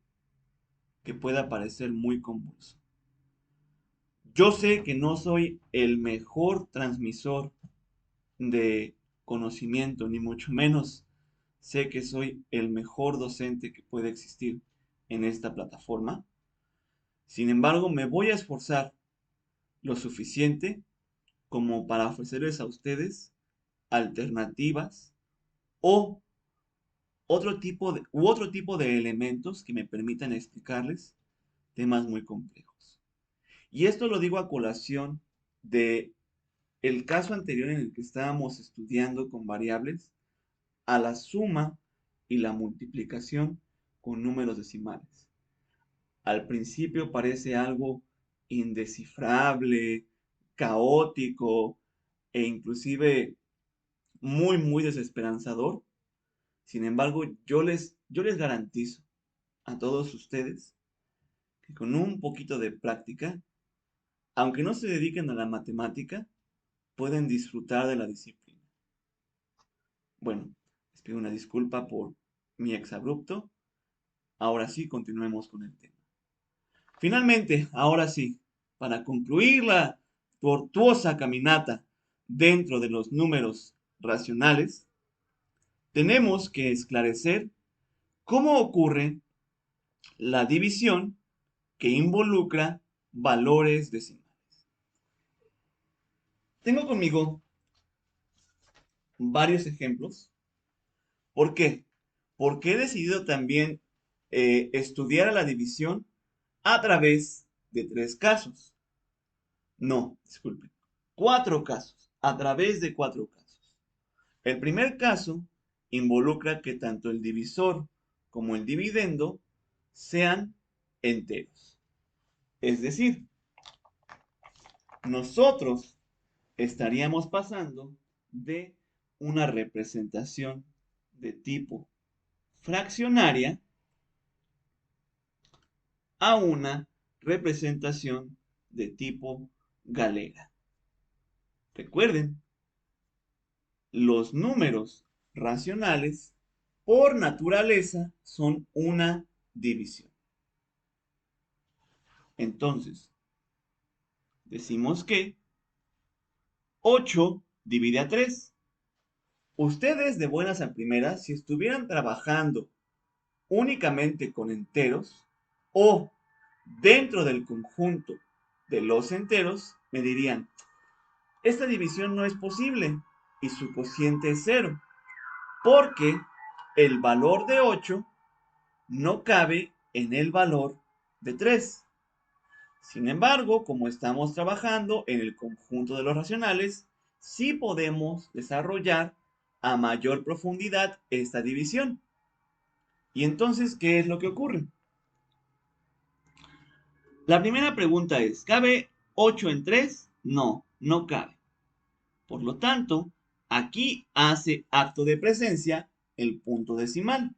que pueda parecer muy convulso. Yo sé que no soy el mejor transmisor de conocimiento, ni mucho menos sé que soy el mejor docente que puede existir en esta plataforma. Sin embargo, me voy a esforzar lo suficiente como para ofrecerles a ustedes alternativas o otro tipo de elementos que me permitan explicarles temas muy complejos. Y esto lo digo a colación de el caso anterior en el que estábamos estudiando con variables a la suma y la multiplicación con números decimales. Al principio parece algo indescifrable, caótico e inclusive muy desesperanzador. Sin embargo, yo les garantizo a todos ustedes que con un poquito de práctica, aunque no se dediquen a la matemática, pueden disfrutar de la disciplina. Bueno, les pido una disculpa por mi exabrupto. Ahora sí, continuemos con el tema. Finalmente, ahora sí, para concluir la tortuosa caminata dentro de los números racionales, tenemos que esclarecer cómo ocurre la división que involucra valores decimales. Tengo conmigo varios ejemplos. ¿Por qué? Porque he decidido también estudiar a la división a través de 3 casos. No, disculpen, 4 casos, a través de 4 casos. El primer caso involucra que tanto el divisor como el dividendo sean enteros. Es decir, nosotros estaríamos pasando de una representación de tipo fraccionaria a una representación de tipo galera. Recuerden, los números racionales por naturaleza son una división. Entonces, decimos que 8 divide a 3. Ustedes de buenas a primeras, si estuvieran trabajando únicamente con enteros o dentro del conjunto de los enteros, me dirían, esta división no es posible y su cociente es 0, porque el valor de 8 no cabe en el valor de 3. Sin embargo, como estamos trabajando en el conjunto de los racionales, sí podemos desarrollar a mayor profundidad esta división. Y entonces, ¿qué es lo que ocurre? La primera pregunta es, ¿cabe 8 en 3? No, no cabe. Por lo tanto, aquí hace acto de presencia el punto decimal.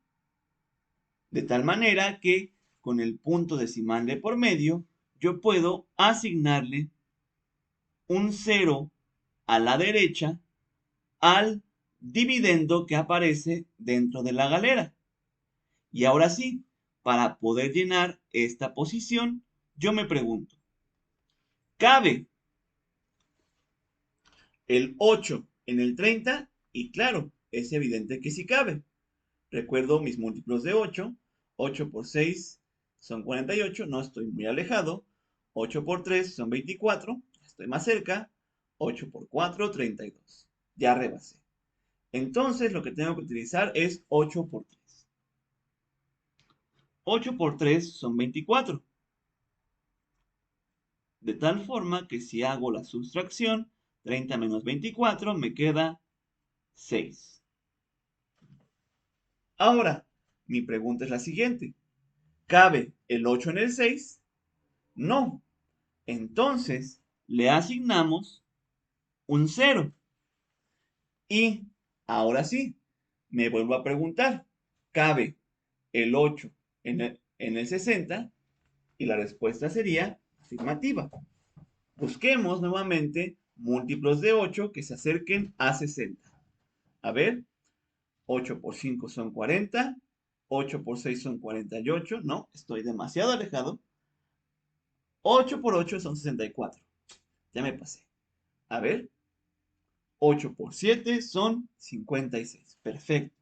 De tal manera que con el punto decimal de por medio, yo puedo asignarle un 0 a la derecha al dividendo que aparece dentro de la galera. Y ahora sí, para poder llenar esta posición, yo me pregunto, ¿cabe el 8 en el 30? Y claro, es evidente que sí cabe. Recuerdo mis múltiplos de 8. 8 por 6 son 48, no estoy muy alejado. 8 por 3 son 24. Estoy más cerca. 8 por 4, 32. Ya rebasé. Entonces lo que tengo que utilizar es 8 por 3. 8 por 3 son 24. De tal forma que si hago la sustracción, 30 menos 24 me queda 6. Ahora, mi pregunta es la siguiente. ¿Cabe el 8 en el 6? No. Entonces, le asignamos un 0. Y ahora sí, me vuelvo a preguntar, ¿cabe el 8 en el 60? Y la respuesta sería afirmativa. Busquemos nuevamente múltiplos de 8 que se acerquen a 60. A ver, 8 por 5 son 40, 8 por 6 son 48, no, estoy demasiado alejado. 8 por 8 son 64, ya me pasé. A ver, 8 por 7 son 56, perfecto.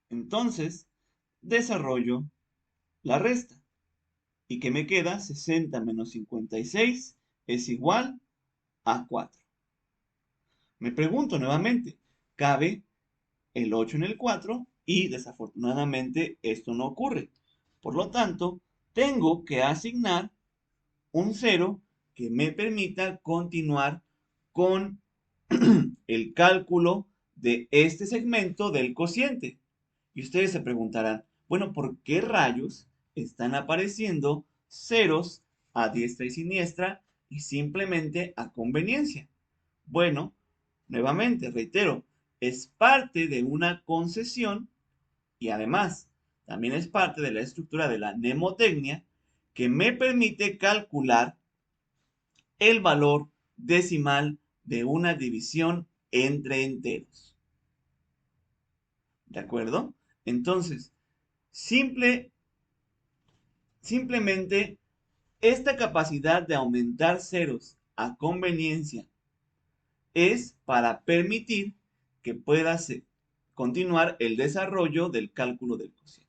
Entonces, desarrollo la resta. ¿Y qué me queda? 60 menos 56 es igual a 4. Me pregunto nuevamente, ¿cabe el 8 en el 4? Y desafortunadamente esto no ocurre. Por lo tanto, tengo que asignar un 0 que me permita continuar con el cálculo de este segmento del cociente. Y ustedes se preguntarán, bueno, ¿por qué rayos están apareciendo ceros a diestra y siniestra y simplemente a conveniencia? Bueno, nuevamente, reitero, es parte de una concesión y además también es parte de la estructura de la mnemotecnia que me permite calcular el valor decimal de una división entre enteros. ¿De acuerdo? Entonces, simplemente esta capacidad de aumentar ceros a conveniencia es para permitir que pueda continuar el desarrollo del cálculo del cociente.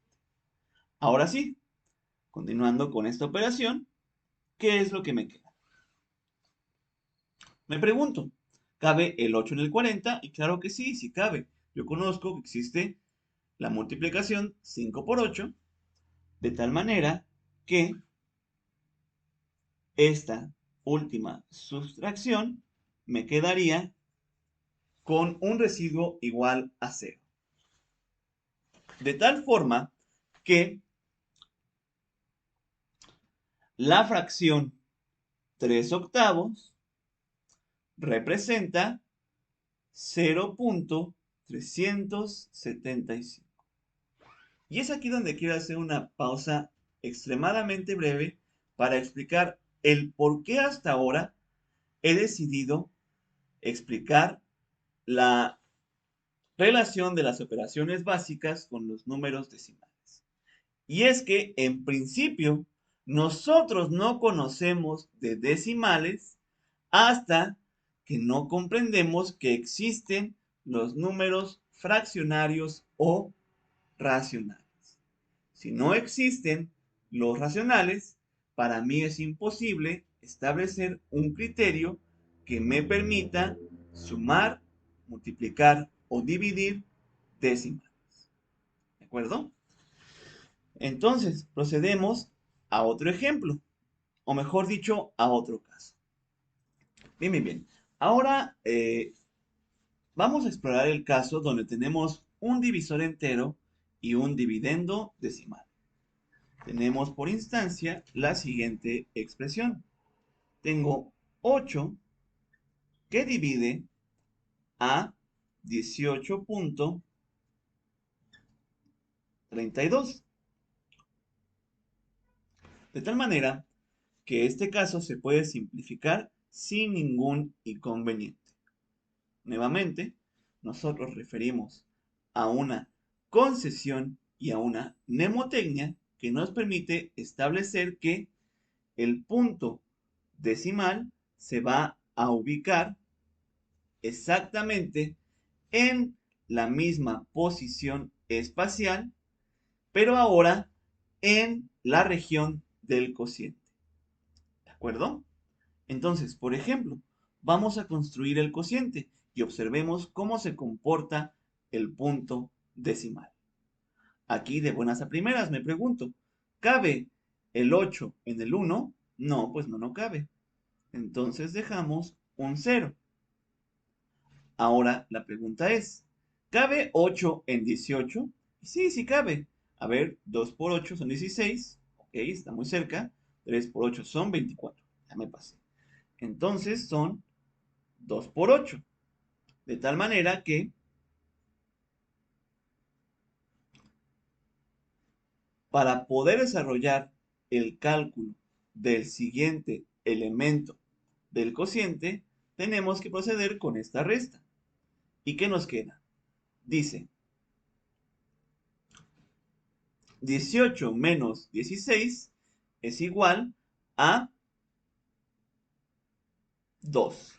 Ahora sí, continuando con esta operación, ¿qué es lo que me queda? Me pregunto, ¿cabe el 8 en el 40? Y claro que sí, sí cabe. Yo conozco que existe la multiplicación 5 por 8, de tal manera que esta última sustracción me quedaría con un residuo igual a 0. De tal forma que la fracción 3 octavos representa 0.375. Y es aquí donde quiero hacer una pausa extremadamente breve para explicar el por qué hasta ahora he decidido explicar la relación de las operaciones básicas con los números decimales. Y es que, en principio, nosotros no conocemos de decimales hasta que no comprendemos que existen los números fraccionarios o racionales. Si no existen los racionales, para mí es imposible establecer un criterio que me permita sumar, multiplicar o dividir décimas. ¿De acuerdo? Entonces, procedemos a otro ejemplo, o mejor dicho, a otro caso. Bien, bien, bien. Ahora vamos a explorar el caso donde tenemos un divisor entero y un dividendo decimal. Tenemos por instancia la siguiente expresión. Tengo 8 que divide a 18.32. De tal manera que este caso se puede simplificar sin ningún inconveniente. Nuevamente, nosotros referimos a una concesión y a una mnemotecnia que nos permite establecer que el punto decimal se va a ubicar exactamente en la misma posición espacial, pero ahora en la región del cociente. acuerdo? Entonces, por ejemplo, vamos a construir el cociente y observemos cómo se comporta el punto decimal. Aquí de buenas a primeras me pregunto, ¿cabe el 8 en el 1? No, pues no cabe. Entonces dejamos un 0. Ahora la pregunta es, ¿cabe 8 en 18? Sí, sí cabe. A ver, 2 por 8 son 16. Ok, está muy cerca. 3 por 8 son 24. Ya me pasé. Entonces son 2 por 8. De tal manera que para poder desarrollar el cálculo del siguiente elemento del cociente, tenemos que proceder con esta resta. ¿Y qué nos queda? Dice, 18 menos 16 es igual a 2.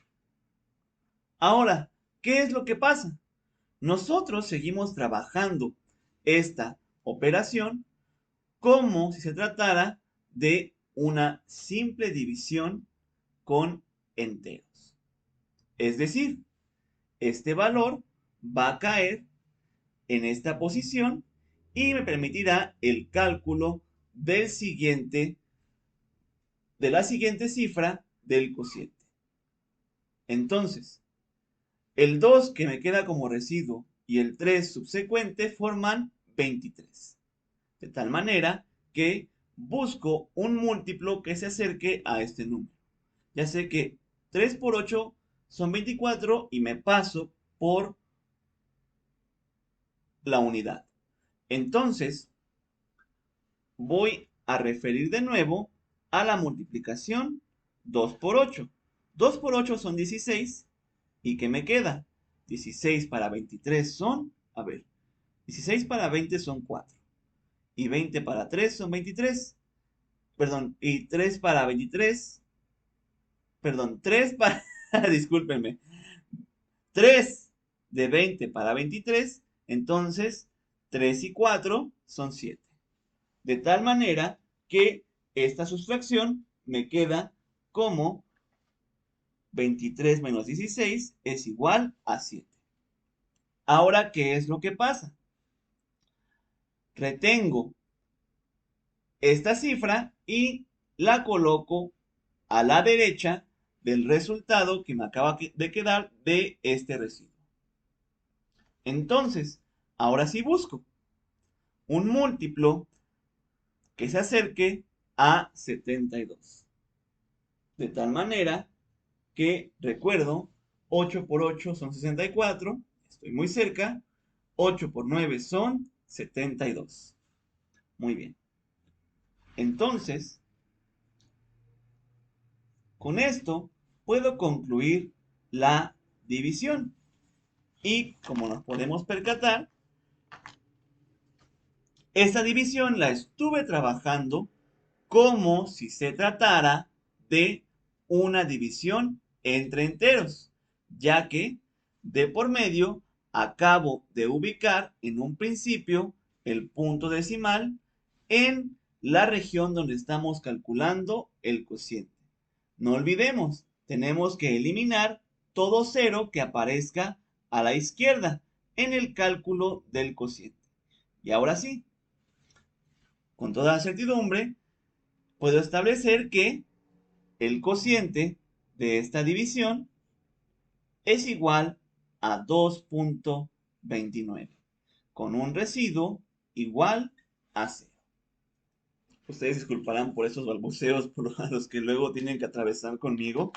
Ahora, ¿qué es lo que pasa? Nosotros seguimos trabajando esta operación como si se tratara de una simple división con enteros. Es decir, este valor va a caer en esta posición y me permitirá el cálculo de la siguiente cifra del cociente. Entonces, el 2 que me queda como residuo y el 3 subsecuente forman 23. De tal manera que busco un múltiplo que se acerque a este número. Ya sé que 3 por 8 son 24 y me paso por la unidad. Entonces, voy a referir de nuevo a la multiplicación 2 por 8. 2 por 8 son 16. ¿Y qué me queda? 16 para 23 son, a ver, 16 para 20 son 4. Y 20 para 3 son 23. Perdón, y 3 para 23. Perdón, 3 para, discúlpenme. 3 de 20 para 23. Entonces, 3 y 4 son 7. De tal manera que esta sustracción me queda como 23 menos 16 es igual a 7. Ahora, ¿qué es lo que pasa? Retengo esta cifra y la coloco a la derecha del resultado que me acaba de quedar de este residuo. Entonces, ahora sí busco un múltiplo que se acerque a 72. De tal manera que recuerdo, 8 por 8 son 64, estoy muy cerca, 8 por 9 son 72. Muy bien. Entonces, con esto puedo concluir la división. Y como nos podemos percatar, esta división la estuve trabajando como si se tratara de una división entre enteros, ya que de por medio acabo de ubicar en un principio el punto decimal en la región donde estamos calculando el cociente. No olvidemos, tenemos que eliminar todo cero que aparezca a la izquierda en el cálculo del cociente. Y ahora sí, con toda certidumbre, puedo establecer que el cociente de esta división es igual a 2.29, con un residuo igual a 0. Ustedes disculparán por estos balbuceos por los que luego tienen que atravesar conmigo,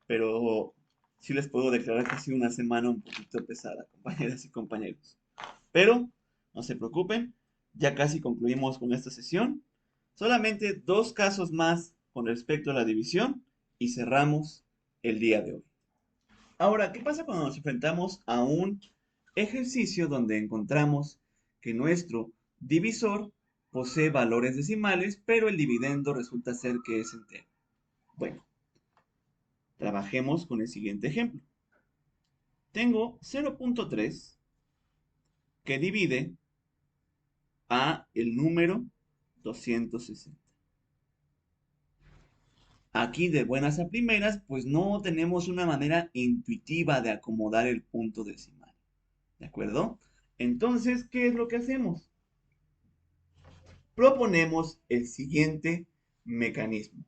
pero sí les puedo declarar que ha sido una semana un poquito pesada, compañeras y compañeros. Pero no se preocupen, ya casi concluimos con esta sesión. Solamente dos casos más con respecto a la división y cerramos el día de hoy. Ahora, ¿qué pasa cuando nos enfrentamos a un ejercicio donde encontramos que nuestro divisor posee valores decimales, pero el dividendo resulta ser que es entero? Bueno, trabajemos con el siguiente ejemplo. Tengo 0.3 que divide a el número 260. Aquí de buenas a primeras, pues no tenemos una manera intuitiva de acomodar el punto decimal. ¿De acuerdo? Entonces, ¿qué es lo que hacemos? Proponemos el siguiente mecanismo.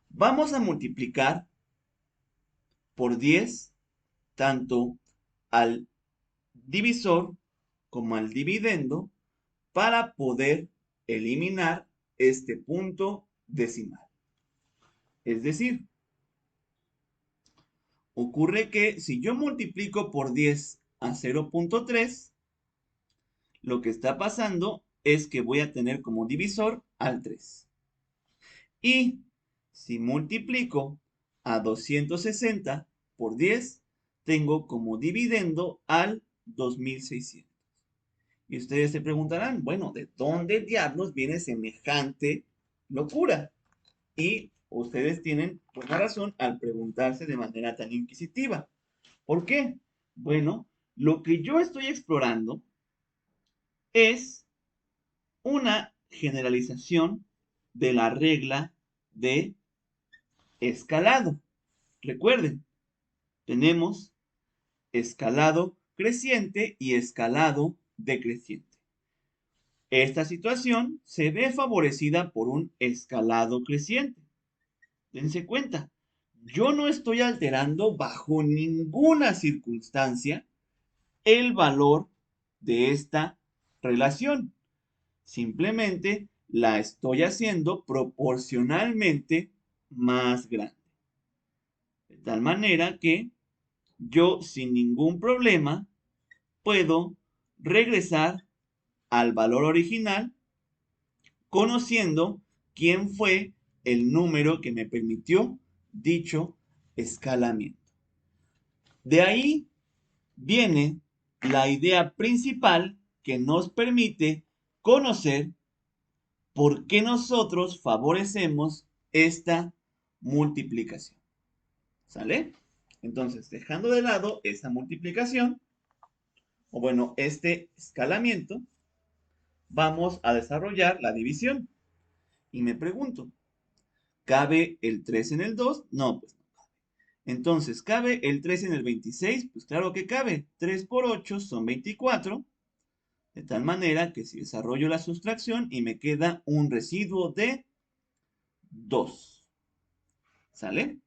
Vamos a multiplicar por 10 tanto al divisor como al dividendo para poder eliminar este punto decimal. Es decir, ocurre que si yo multiplico por 10 a 0.3, lo que está pasando es que voy a tener como divisor al 3. Y si multiplico a 260 por 10, tengo como dividendo al 2600. Y ustedes se preguntarán, bueno, ¿de dónde diablos viene semejante locura? Y ustedes tienen buena razón al preguntarse de manera tan inquisitiva. ¿Por qué? Bueno, lo que yo estoy explorando es una generalización de la regla de escalado. Recuerden, tenemos escalado creciente y escalado decreciente. Esta situación se ve favorecida por un escalado creciente. Dense cuenta, yo no estoy alterando bajo ninguna circunstancia el valor de esta relación. Simplemente la estoy haciendo proporcionalmente más grande. De tal manera que yo sin ningún problema puedo regresar al valor original conociendo quién fue el número que me permitió dicho escalamiento. De ahí viene la idea principal que nos permite conocer por qué nosotros favorecemos esta multiplicación. ¿Sale? Entonces, dejando de lado esa multiplicación, o bueno, este escalamiento, vamos a desarrollar la división. Y me pregunto, ¿cabe el 3 en el 2? No, pues no cabe. Entonces, ¿cabe el 3 en el 26? Pues claro que cabe. 3 por 8 son 24. De tal manera que si desarrollo la sustracción y me queda un residuo de 2. ¿Sale?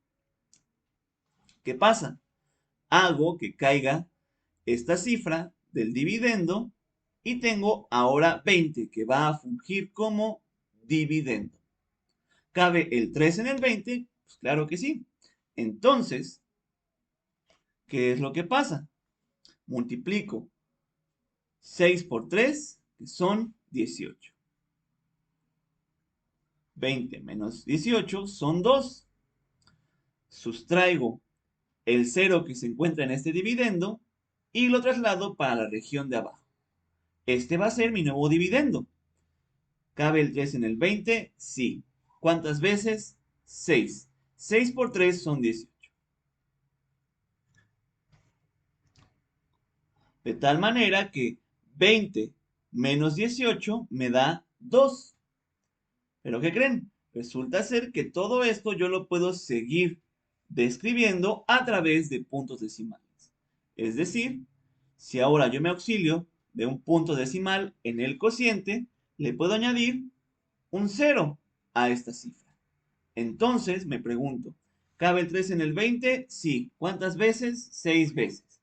¿Qué pasa? Hago que caiga esta cifra del dividendo y tengo ahora 20 que va a fungir como dividendo. ¿Cabe el 3 en el 20? Pues claro que sí. Entonces, ¿qué es lo que pasa? Multiplico 6 por 3, que son 18. 20 menos 18 son 2. Sustraigo el 0 que se encuentra en este dividendo y lo traslado para la región de abajo. Este va a ser mi nuevo dividendo. ¿Cabe el 3 en el 20? Sí. ¿Cuántas veces? 6. 6 por 3 son 18. De tal manera que 20 menos 18 me da 2. ¿Pero qué creen? Resulta ser que todo esto yo lo puedo seguir describiendo a través de puntos decimales. Es decir, si ahora yo me auxilio de un punto decimal en el cociente, le puedo añadir un 0 a esta cifra. Entonces me pregunto, ¿cabe el 3 en el 20? Sí. ¿Cuántas veces? 6 veces.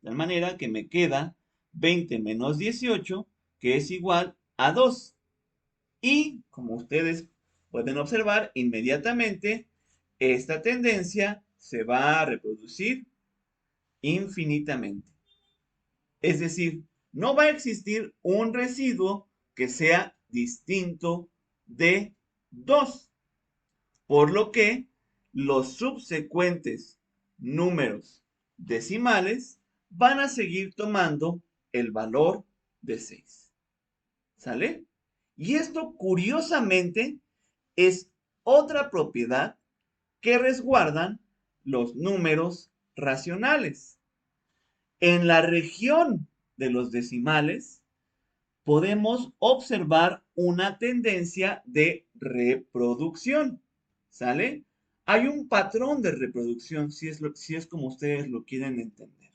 De tal manera que me queda 20 menos 18, que es igual a 2. Y como ustedes pueden observar, inmediatamente esta tendencia se va a reproducir infinitamente. Es decir, no va a existir un residuo que sea distinto de 2, por lo que los subsecuentes números decimales van a seguir tomando el valor de 6. ¿Sale? Y esto, curiosamente, es otra propiedad que resguardan los números racionales. En la región de los decimales podemos observar una tendencia de reproducción. ¿Sale? Hay un patrón de reproducción, si es como ustedes lo quieren entender.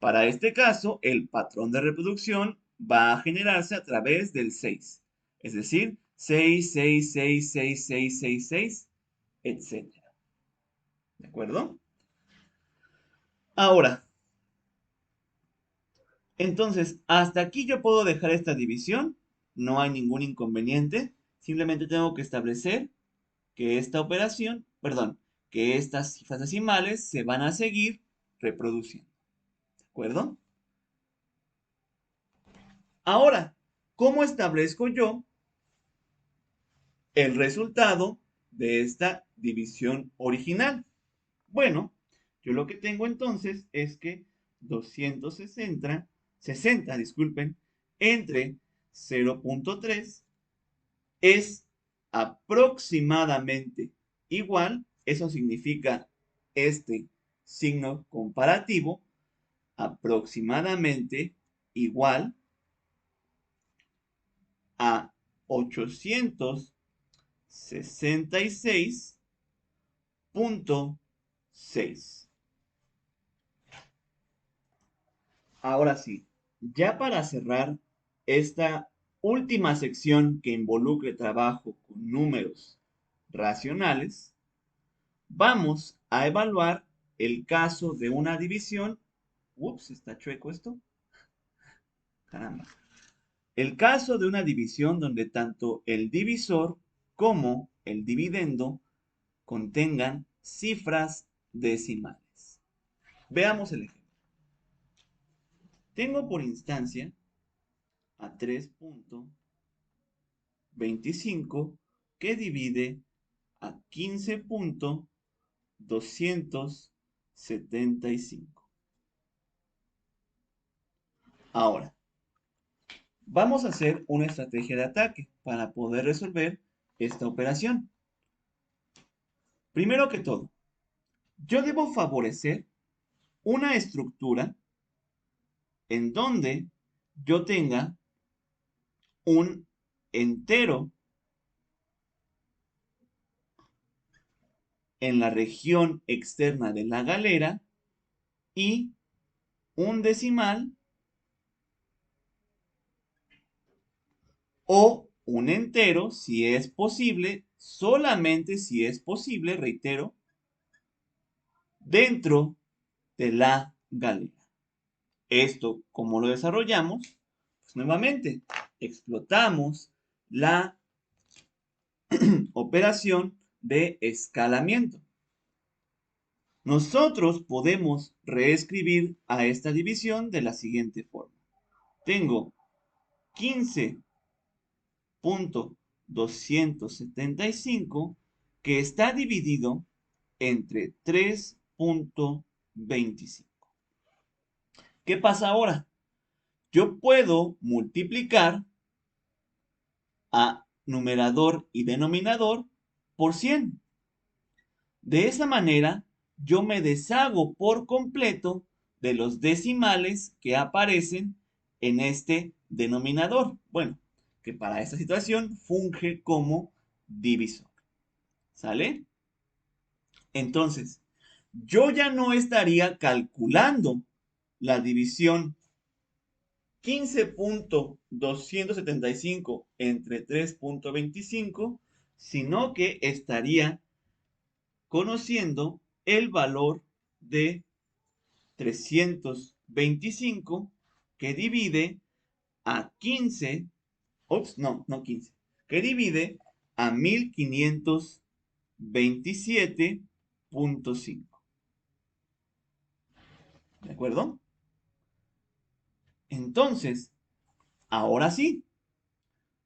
Para este caso, el patrón de reproducción va a generarse a través del 6. Es decir, 6, 6, 6, 6, 6, 6, 6, etcétera. ¿De acuerdo? Ahora, entonces, hasta aquí yo puedo dejar esta división. No hay ningún inconveniente. Simplemente tengo que establecer que esta operación, perdón, que estas cifras decimales se van a seguir reproduciendo. ¿De acuerdo? Ahora, ¿cómo establezco yo el resultado de esta división original? Bueno, yo lo que tengo entonces es que 260, disculpen, entre 0.3 es aproximadamente igual, eso significa este signo comparativo, aproximadamente igual a 866.6. Ahora sí, ya para cerrar esta última sección que involucre trabajo con números racionales, vamos a evaluar el caso de una división. Ups, está chueco esto. Caramba. El caso de una división donde tanto el divisor como el dividendo contengan cifras decimales. Veamos el ejemplo. Tengo por instancia a 3.25 que divide a 15.275. Ahora, vamos a hacer una estrategia de ataque para poder resolver esta operación. Primero que todo, yo debo favorecer una estructura en donde yo tenga un entero en la región externa de la galera y un decimal o un entero, si es posible, solamente si es posible, reitero, dentro de la galera. Esto, ¿cómo lo desarrollamos? Pues nuevamente, explotamos la operación de escalamiento. Nosotros podemos reescribir a esta división de la siguiente forma. Tengo 15.275 que está dividido entre 3.25. ¿Qué pasa ahora? Yo puedo multiplicar a numerador y denominador por 100. De esa manera, yo me deshago por completo de los decimales que aparecen en este denominador. Bueno, que para esta situación funge como divisor. ¿Sale? Entonces, yo ya no estaría calculando la división 15.275 entre 3.25, sino que estaría conociendo el valor de 325 que divide a 15, no 15, que divide a 1527.5. ¿De acuerdo? Entonces, ahora sí,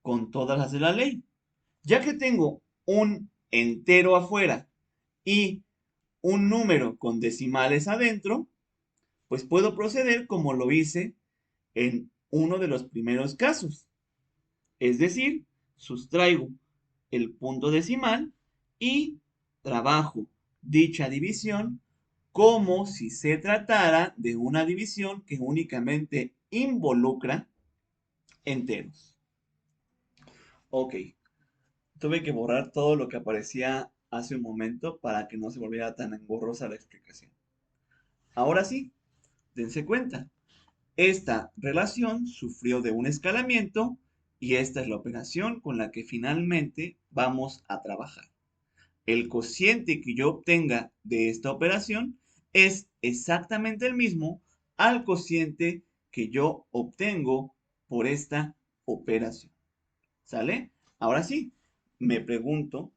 con todas las de la ley, ya que tengo un entero afuera y un número con decimales adentro, pues puedo proceder como lo hice en uno de los primeros casos. Es decir, sustraigo el punto decimal y trabajo dicha división como si se tratara de una división que únicamente involucra enteros. Ok, Tuve que borrar todo lo que aparecía hace un momento para que no se volviera tan engorrosa la explicación. Ahora sí, dense cuenta. Esta relación sufrió de un escalamiento y esta es la operación con la que finalmente vamos a trabajar. El cociente que yo obtenga de esta operación es exactamente el mismo al cociente que yo obtengo por esta operación. ¿Sale? Ahora sí, me pregunto,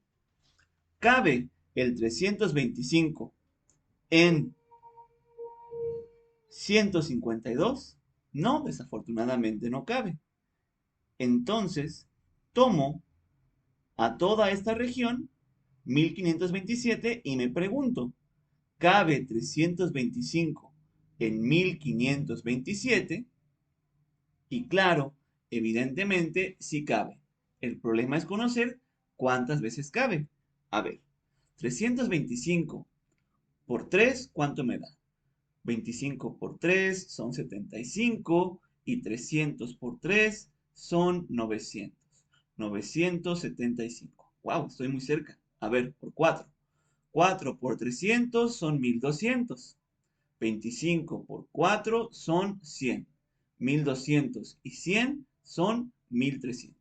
¿cabe el 325 en 152? No, desafortunadamente no cabe. Entonces, tomo a toda esta región, 1527, y me pregunto, ¿cabe 325 en 1527? Y claro, evidentemente sí cabe. El problema es conocer cuántas veces cabe. A ver, 325 por 3, ¿cuánto me da? 25 por 3 son 75 y 300 por 3 son 900. 975. ¡Wow! Estoy muy cerca. A ver, por 4. 4 por 300 son 1200. 25 por 4 son 100. 1200 y 100 son 1300.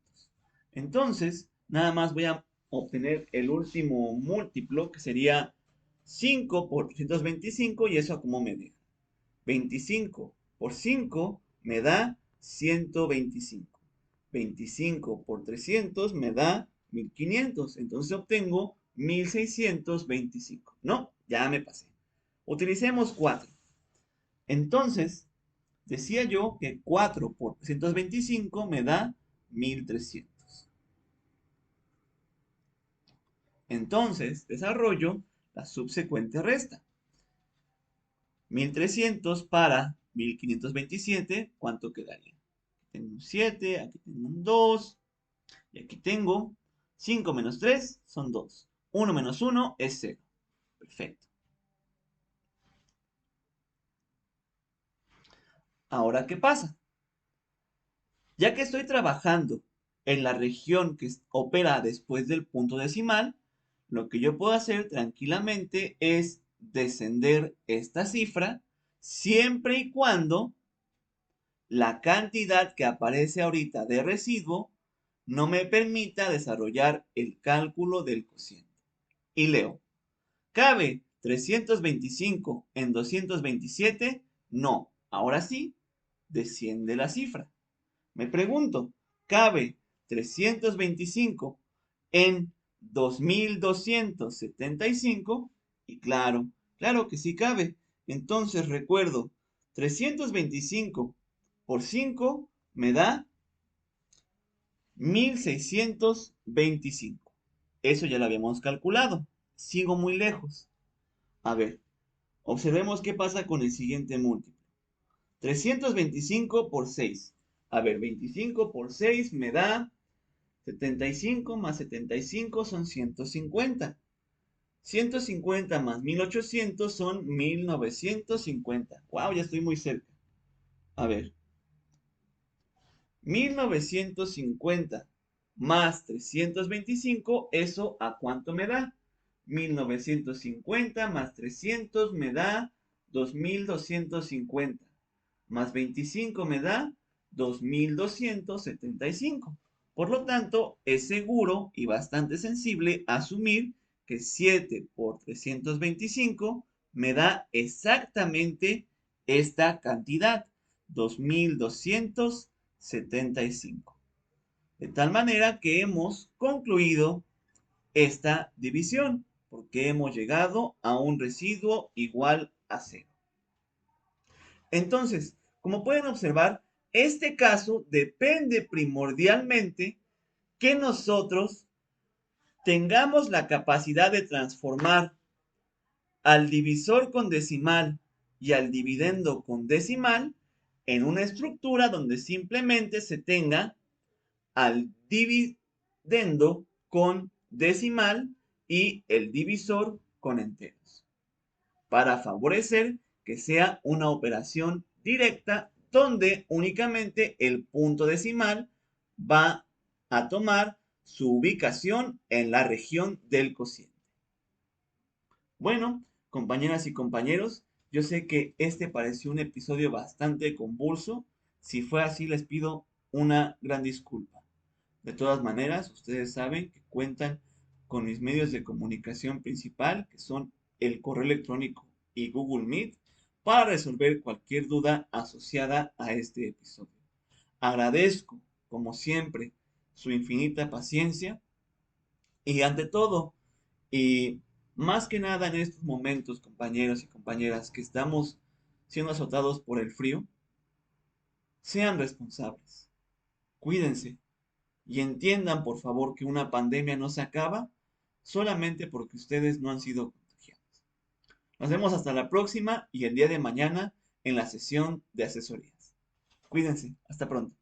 Entonces, nada más voy a obtener el último múltiplo, que sería 5 por 325, y eso como me deja. 25 por 5 me da 125. 25 por 300 me da 1500. Entonces obtengo 1625. No, ya me pasé. Utilicemos 4. Entonces, decía yo que 4 por 325 me da 1300. Entonces, desarrollo la subsecuente resta. 1300 para 1527, ¿cuánto quedaría? Tengo un 7, aquí tengo un 2, y aquí tengo 5 menos 3 son 2. 1 menos 1 es 0. Perfecto. Ahora, ¿qué pasa? Ya que estoy trabajando en la región que opera después del punto decimal, lo que yo puedo hacer tranquilamente es descender esta cifra siempre y cuando la cantidad que aparece ahorita de residuo no me permita desarrollar el cálculo del cociente. Y leo, ¿cabe 325 en 227? No. Ahora sí, desciende la cifra. Me pregunto, ¿cabe 325 en 2275? Y claro, claro que sí cabe. Entonces recuerdo, 325 por 5 me da 1625. Eso ya lo habíamos calculado. Sigo muy lejos. A ver, observemos qué pasa con el siguiente múltiplo. 325 por 6. A ver, 25 por 6 me da 75 más 75 son 150. 150 más 1800 son 1950. ¡Wow! Ya estoy muy cerca. A ver, 1950 más 325, ¿eso a cuánto me da? 1950 más 300 me da 2250. Más 25 me da 2275. Por lo tanto, es seguro y bastante sensible asumir que 7 por 325 me da exactamente esta cantidad, 2275. De tal manera que hemos concluido esta división, porque hemos llegado a un residuo igual a 0. Entonces, como pueden observar, este caso depende primordialmente que nosotros tengamos la capacidad de transformar al divisor con decimal y al dividendo con decimal en una estructura donde simplemente se tenga al dividendo con decimal y el divisor con enteros, para favorecer que sea una operación directa donde únicamente el punto decimal va a tomar su ubicación en la región del cociente. Bueno, compañeras y compañeros, yo sé que este pareció un episodio bastante convulso. Si fue así, les pido una gran disculpa. De todas maneras, ustedes saben que cuentan con mis medios de comunicación principal, que son el correo electrónico y Google Meet, para resolver cualquier duda asociada a este episodio. Agradezco, como siempre, su infinita paciencia y ante todo, y más que nada en estos momentos, compañeros y compañeras, que estamos siendo azotados por el frío, sean responsables, cuídense y entiendan, por favor, que una pandemia no se acaba solamente porque ustedes no han sido contagiados. Nos vemos hasta la próxima y el día de mañana en la sesión de asesorías. Cuídense, hasta pronto.